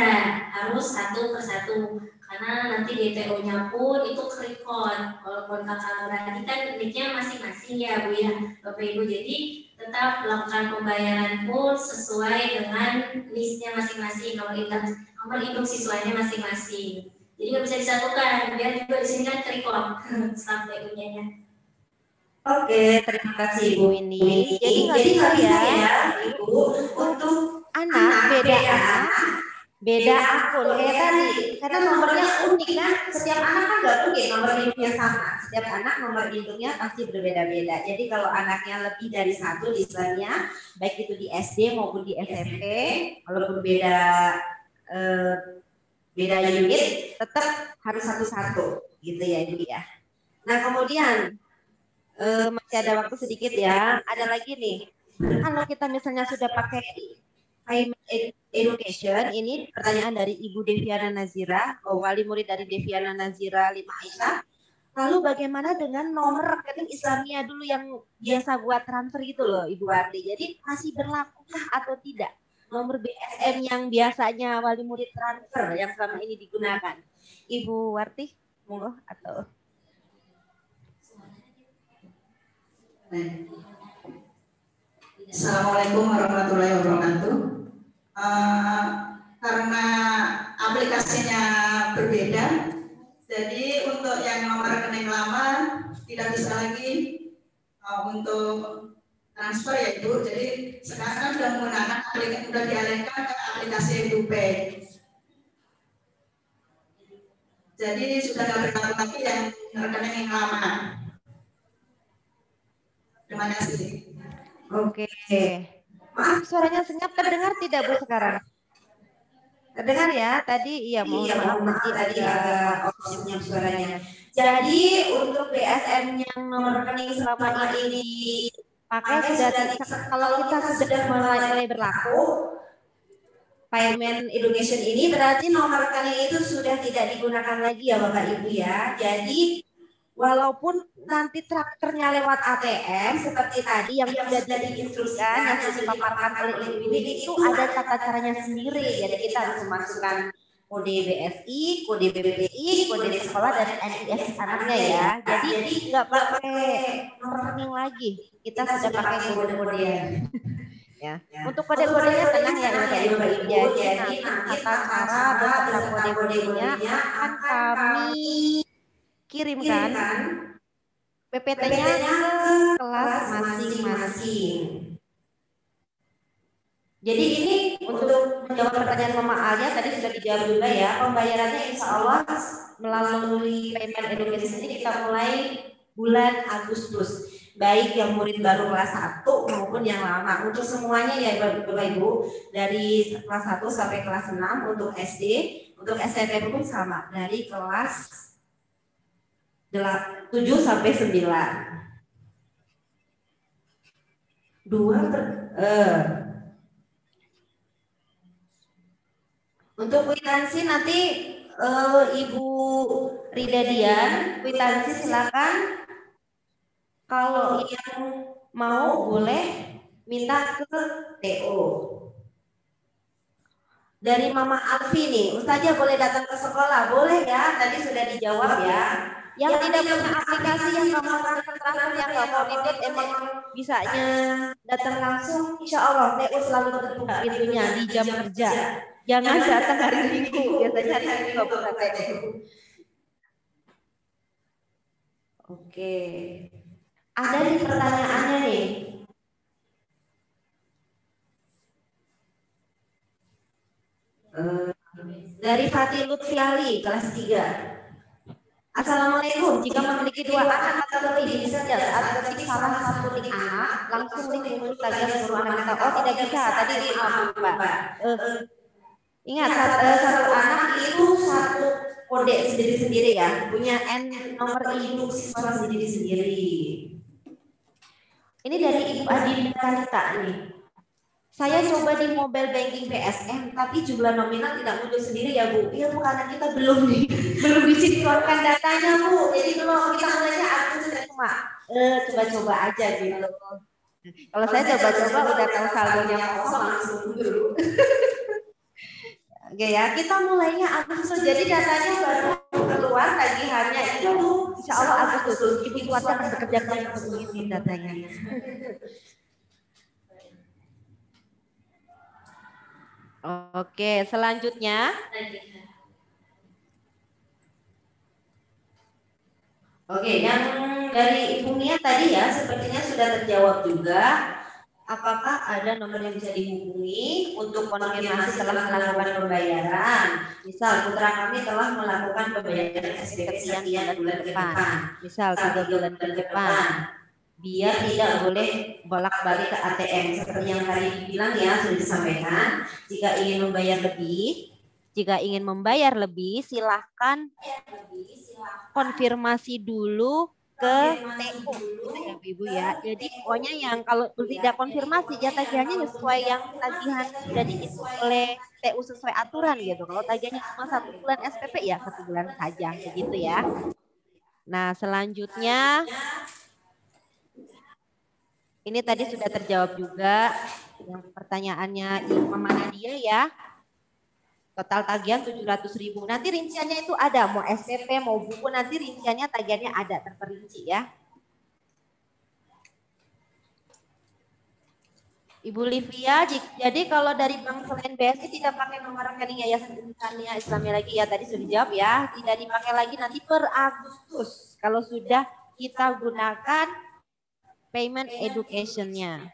harus 1 per 1, karena nanti DTO-nya pun itu ke-record. Walaupun kakak berarti kan niknya masing-masing ya Bu ya, Bapak Ibu. Jadi tetap melakukan pembayaran pun sesuai dengan listnya masing-masing, nomor induk siswanya masing-masing. Jadi nggak bisa disatukan, biar juga di sini kan ke-record sampai punyanya. Oke, terima kasih Bu Windy. Jadi nggak bisa ya Ibu untuk anak beda akun kayak tadi, karena nomornya unik kan, setiap anak kan nggak mungkin nomor induknya sama, setiap anak nomor induknya pasti berbeda-beda. Jadi kalau anaknya lebih dari 1 di Islamnya, baik itu di SD maupun di SMP, walaupun beda unit, tetap harus satu-satu gitu ya Ibu ya. Nah kemudian masih ada waktu sedikit ya, ada lagi nih Kalau kita misalnya sudah pakai education, ini pertanyaan dari Ibu Deviana Nazira, wali murid dari Deviana Nazira 5 Aisyah. Lalu bagaimana dengan nomor rekening Islamia dulu yang biasa buat transfer gitu loh Ibu Warti. Jadi masih berlakukah atau tidak nomor BSM yang biasanya wali murid transfer yang selama ini digunakan? Ibu Warti, monggo atau Assalamualaikum warahmatullahi wabarakatuh. Karena aplikasinya berbeda, jadi untuk yang nomor rekening lama tidak bisa lagi untuk transfer ya Ibu. Jadi sekarang sudah menggunakan aplikasi, sudah dialihkan ke aplikasi EduPay. Jadi sudah tidak berlaku lagi yang rekening yang lama. Terima kasih. Oke. Maaf suaranya senyap, terdengar tidak Bu sekarang? Terdengar ya? Tadi iya mohon maaf tadi agak senyap suaranya. Jadi untuk BSM yang nomor rekening selama ini pakai sudah kalau kita sudah mulai berlaku payment education ini berarti nomor rekening itu sudah tidak digunakan lagi ya Bapak Ibu ya. Jadi walaupun nanti traktornya lewat ATM seperti tadi yang sudah diinstruksikan, yang sudah dipaparkan oleh Ibu ini itu ada tata caranya sendiri. Jadi kita harus memasukkan kode BSI, kode BPI, kode sekolah dan NIS anaknya ya. Jadi nggak pakai rekening lagi, kita sudah pakai kode-kodean. Ya. Untuk kode-kodenya tenang ya Bapak Ibu. Jadi tata cara beserta kode-kodenya akan kami kirimkan PPT-nya ke kelas masing-masing. Jadi ini untuk menjawab pertanyaan Mama Alia tadi sudah dijawab juga ya. Pembayarannya insya Allah melalui payment education ini kita mulai bulan Agustus. Baik yang murid baru kelas 1 maupun yang lama. Untuk semuanya ya Bapak Ibu, dari kelas 1 sampai kelas 6 untuk SD, untuk SMP pun sama dari kelas 7 sampai 9. Untuk kwitansi nanti Ibu Rida Dian, kwitansi silakan. Kalau yang mau boleh minta ke TO. Dari Mama Alfi nih, Ustazah boleh datang ke sekolah, boleh ya? Tadi sudah dijawab ya. Yang tidak punya aplikasi yang nggak mau transfer, yang nggak mau ribet, emang bisanya datang langsung. Insya Allah TU selalu terbuka pintunya di jam kerja. Jangan datang hari Minggu, biasanya hari Minggu nggak buka TU. Oke, ada nih pertanyaannya nih. Dari Fatih Lutfiali kelas 3. Assalamualaikum. Jika memiliki 2 anak atau lebih bisa tidak saat ketik salah satu link anak langsung link muncul tagihan seluruh anak kita. Oh tidak bisa. Tadi Pak. Ingat satu anak itu satu kode sendiri-sendiri ya. Punya N nomor induk siswa sendiri-sendiri. Ini dari Ibu Adinda Kalita nih. Saya coba di mobile banking BSM, tapi jumlah nominal tidak muncul sendiri ya Bu. Iya Bu, karena kita belum disinkronkan datanya Bu. Jadi kalau kita mulainya aku sudah cuma coba-coba aja gitu. Kalau saya coba-coba udah tahu saldonya kosong langsung dulu. Oke ya, kita mulainya Agustus. Jadi datanya baru keluar tagihannya itu insya Allah Agustus. Ibu kuatnya akan bekerja keras untuk mengisi datanya. Oke, selanjutnya. Oke, yang dari Ibu Mia tadi ya, sepertinya sudah terjawab juga. Apakah ada nomor yang bisa dihubungi untuk konfirmasi telah melakukan pembayaran? Misal, putra kami telah melakukan pembayaran SPP sekian bulan depan. Misal, 3 bulan ke depan. Biar tidak boleh bolak-balik ke ATM seperti yang tadi dibilang ya, sudah disampaikan. Jika ingin membayar lebih, silahkan konfirmasi dulu ke TO gitu ya Ibu ya. Jadi pokoknya yang kalau tidak konfirmasi ya tagihannya sesuai yang tagihan sudah diinput oleh TU sesuai aturan gitu. Kalau tagihannya cuma 1 bulan SPP ya 1 bulan saja begitu ya. Nah selanjutnya ini tadi sudah terjawab juga yang pertanyaannya Mama Nadia ya. Total tagihan 700.000. Nanti rinciannya itu ada, mau SPP, mau buku, nanti rinciannya tagihannya ada terperinci ya. Ibu Livia, jadi kalau dari bank selain BSI tidak pakai nomor rekening Yayasan Insania Islamiyah lagi ya, tadi sudah dijawab ya, tidak dipakai lagi nanti per Agustus kalau sudah kita gunakan payment education-nya.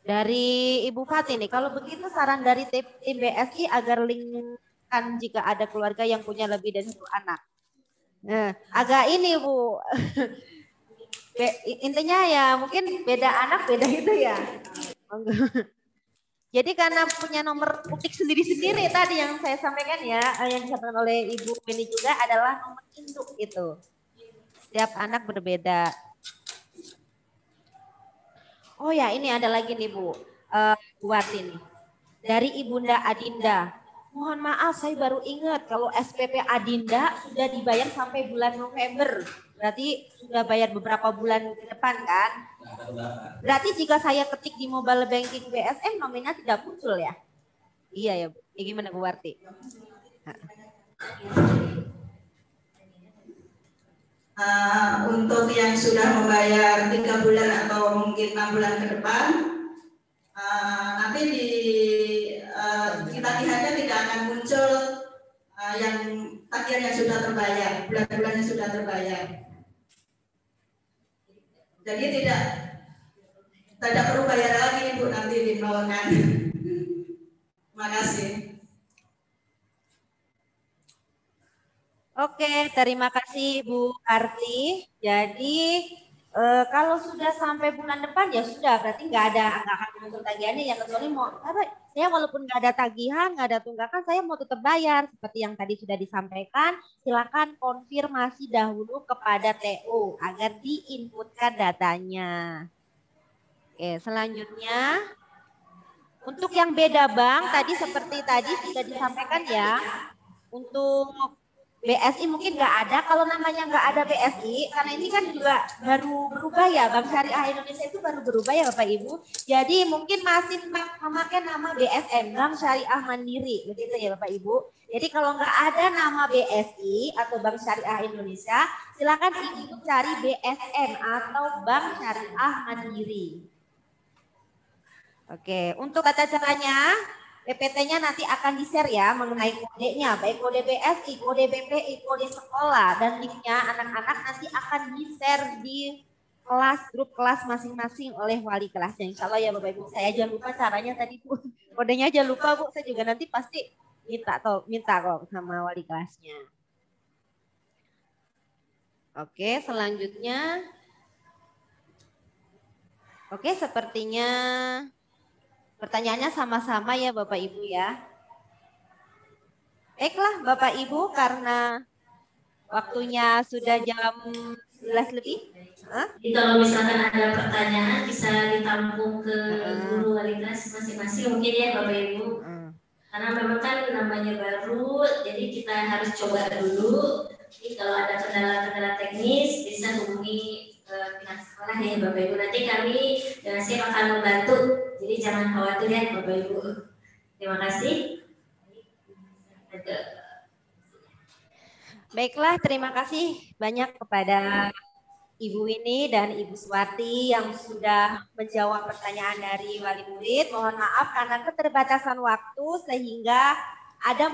Dari Ibu Fatih nih, kalau begitu saran dari tim BSI agar linkkan jika ada keluarga yang punya lebih dari 1 anak. Nah, agak ini Bu, intinya ya mungkin beda anak beda itu ya. Jadi karena punya nomor utik sendiri-sendiri tadi yang saya sampaikan ya, yang disampaikan oleh Ibu Beni juga adalah nomor induk itu. Setiap anak berbeda. Oh ya ini ada lagi nih Bu, buat ini. Dari Ibunda Adinda. Mohon maaf saya baru ingat kalau SPP Adinda sudah dibayar sampai bulan November. Berarti sudah bayar beberapa bulan ke depan kan? Berarti jika saya ketik di mobile banking BSM nominal tidak muncul ya? Iya ya Bu. Ya, gimana Bu Warti? Untuk yang sudah membayar 3 bulan atau mungkin 6 bulan ke depan, nanti kita lihatnya tidak akan muncul yang tagihan yang sudah terbayar, bulan-bulan yang sudah terbayar. Jadi tidak perlu bayar lagi Bu nanti dinolkan. Terima kasih. Oke, terima kasih Bu Karti. Jadi kalau sudah sampai bulan depan ya sudah, berarti nggak akan muncul tagihannya ya, kecuali mau saya walaupun nggak ada tagihan, nggak ada tunggakan, saya mau tetap bayar seperti yang tadi sudah disampaikan. Silakan konfirmasi dahulu kepada TO agar diinputkan datanya. Oke, selanjutnya untuk yang beda bank tadi seperti tadi sudah disampaikan ya. Untuk BSI mungkin nggak ada, kalau namanya nggak ada BSI, karena ini kan juga baru berubah ya, Bank Syariah Indonesia itu baru berubah ya Bapak Ibu. Jadi mungkin masih memakai nama BSM, Bank Syariah Mandiri, begitu ya Bapak Ibu. Jadi kalau nggak ada nama BSI atau Bank Syariah Indonesia, silakan Ibu cari BSM atau Bank Syariah Mandiri. Oke, untuk tata caranya, PPT-nya nanti akan di-share ya mengenai kodenya, baik kode BSI, kode BPI, kode sekolah, dan linknya anak-anak nanti akan di-share di grup kelas masing-masing oleh wali kelasnya. Insya Allah ya Bapak Ibu, saya aja lupa caranya tadi Bu, kodenya aja lupa Bu, saya juga nanti pasti minta kok sama wali kelasnya. Oke, selanjutnya. Oke, sepertinya pertanyaannya sama-sama ya Bapak Ibu ya. Baiklah Bapak Ibu, karena waktunya sudah jam 11 lebih. Jadi kalau misalkan ada pertanyaan bisa ditampung ke guru wali kelas masing-masing mungkin ya Bapak Ibu. Karena memang kan namanya baru, jadi kita harus coba dulu. Jadi kalau ada kendala-kendala teknis bisa hubungi pihak sekolah ya Bapak Ibu. Nanti kami dengan siap akan membantu. Jadi jangan khawatir ya Bapak Ibu. Terima kasih. Baiklah, terima kasih banyak kepada Ibu Winnie dan Ibu Suwati yang sudah menjawab pertanyaan dari wali murid. Mohon maaf karena keterbatasan waktu sehingga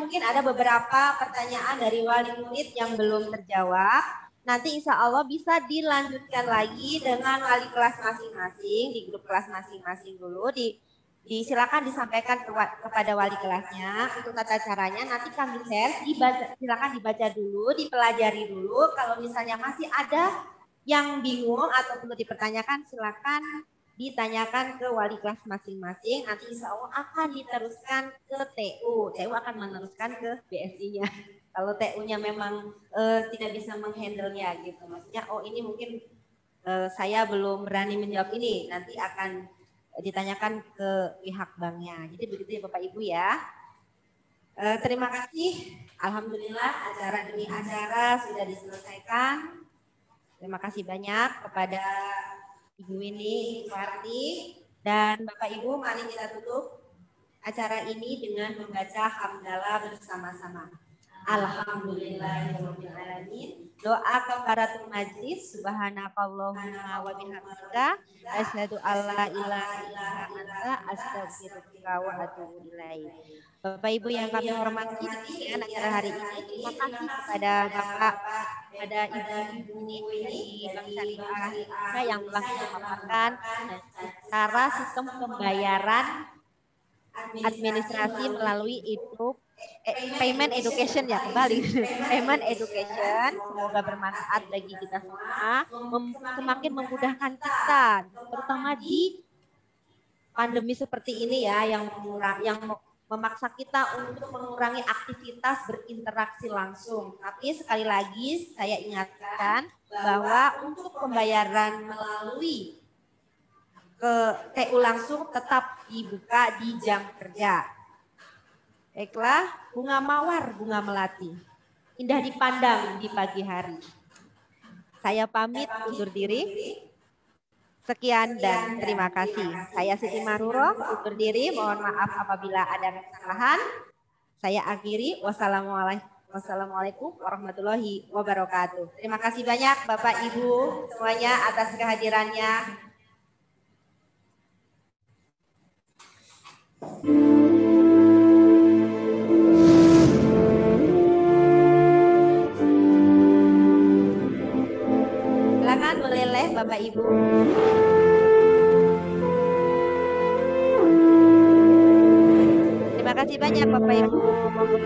mungkin ada beberapa pertanyaan dari wali murid yang belum terjawab. Nanti insya Allah bisa dilanjutkan lagi dengan wali kelas masing-masing, di grup kelas masing-masing dulu. Silakan disampaikan kepada wali kelasnya untuk tata caranya. Nanti kami share, silakan dibaca dulu, dipelajari dulu. Kalau misalnya masih ada yang bingung atau perlu dipertanyakan, silakan ditanyakan ke wali kelas masing-masing. Nanti insya Allah akan diteruskan ke TU. TU akan meneruskan ke BSI-nya. Kalau TU-nya memang tidak bisa menghandle-nya gitu. Maksudnya, oh ini mungkin saya belum berani menjawab ini. Nanti akan ditanyakan ke pihak banknya. Jadi begitu ya Bapak Ibu ya. Terima kasih. Alhamdulillah acara demi acara sudah diselesaikan. Terima kasih banyak kepada Ibu Winnie, Ibu Farti, dan Bapak Ibu, mari kita tutup acara ini dengan membaca hamdalah bersama-sama. Alhamdulillahirabbil alamin. Doa kafaratul majlis, subhanakallahumma wa bihamdika asyhadu alla ilaha illa anta astaghfiruka wa atubu ilaik. Bapak Ibu yang kami hormati dengan acara hari ini, terima kasih kepada Bapak, kepada Ibu ini dari Bank Syariah yang telah memaparkan cara sistem pembayaran administrasi melalui itu payment education ya, kembali payment education. Semoga bermanfaat bagi kita semua, semakin memudahkan kita terutama di pandemi seperti ini ya, yang memaksa kita untuk mengurangi aktivitas berinteraksi langsung. Tapi sekali lagi saya ingatkan bahwa untuk pembayaran melalui ke TU langsung tetap dibuka di jam kerja. Baiklah, bunga mawar, bunga melati, indah dipandang di pagi hari. Saya pamit undur diri. Sekian dan terima kasih. Saya Siti Maruro undur diri. Mohon maaf apabila ada kesalahan. Saya akhiri. Wassalamualaikum warahmatullahi wabarakatuh. Terima kasih banyak Bapak Ibu semuanya atas kehadirannya. Silakan meleleh Bapak Ibu. Terima kasih banyak Bapak Ibu. Mohon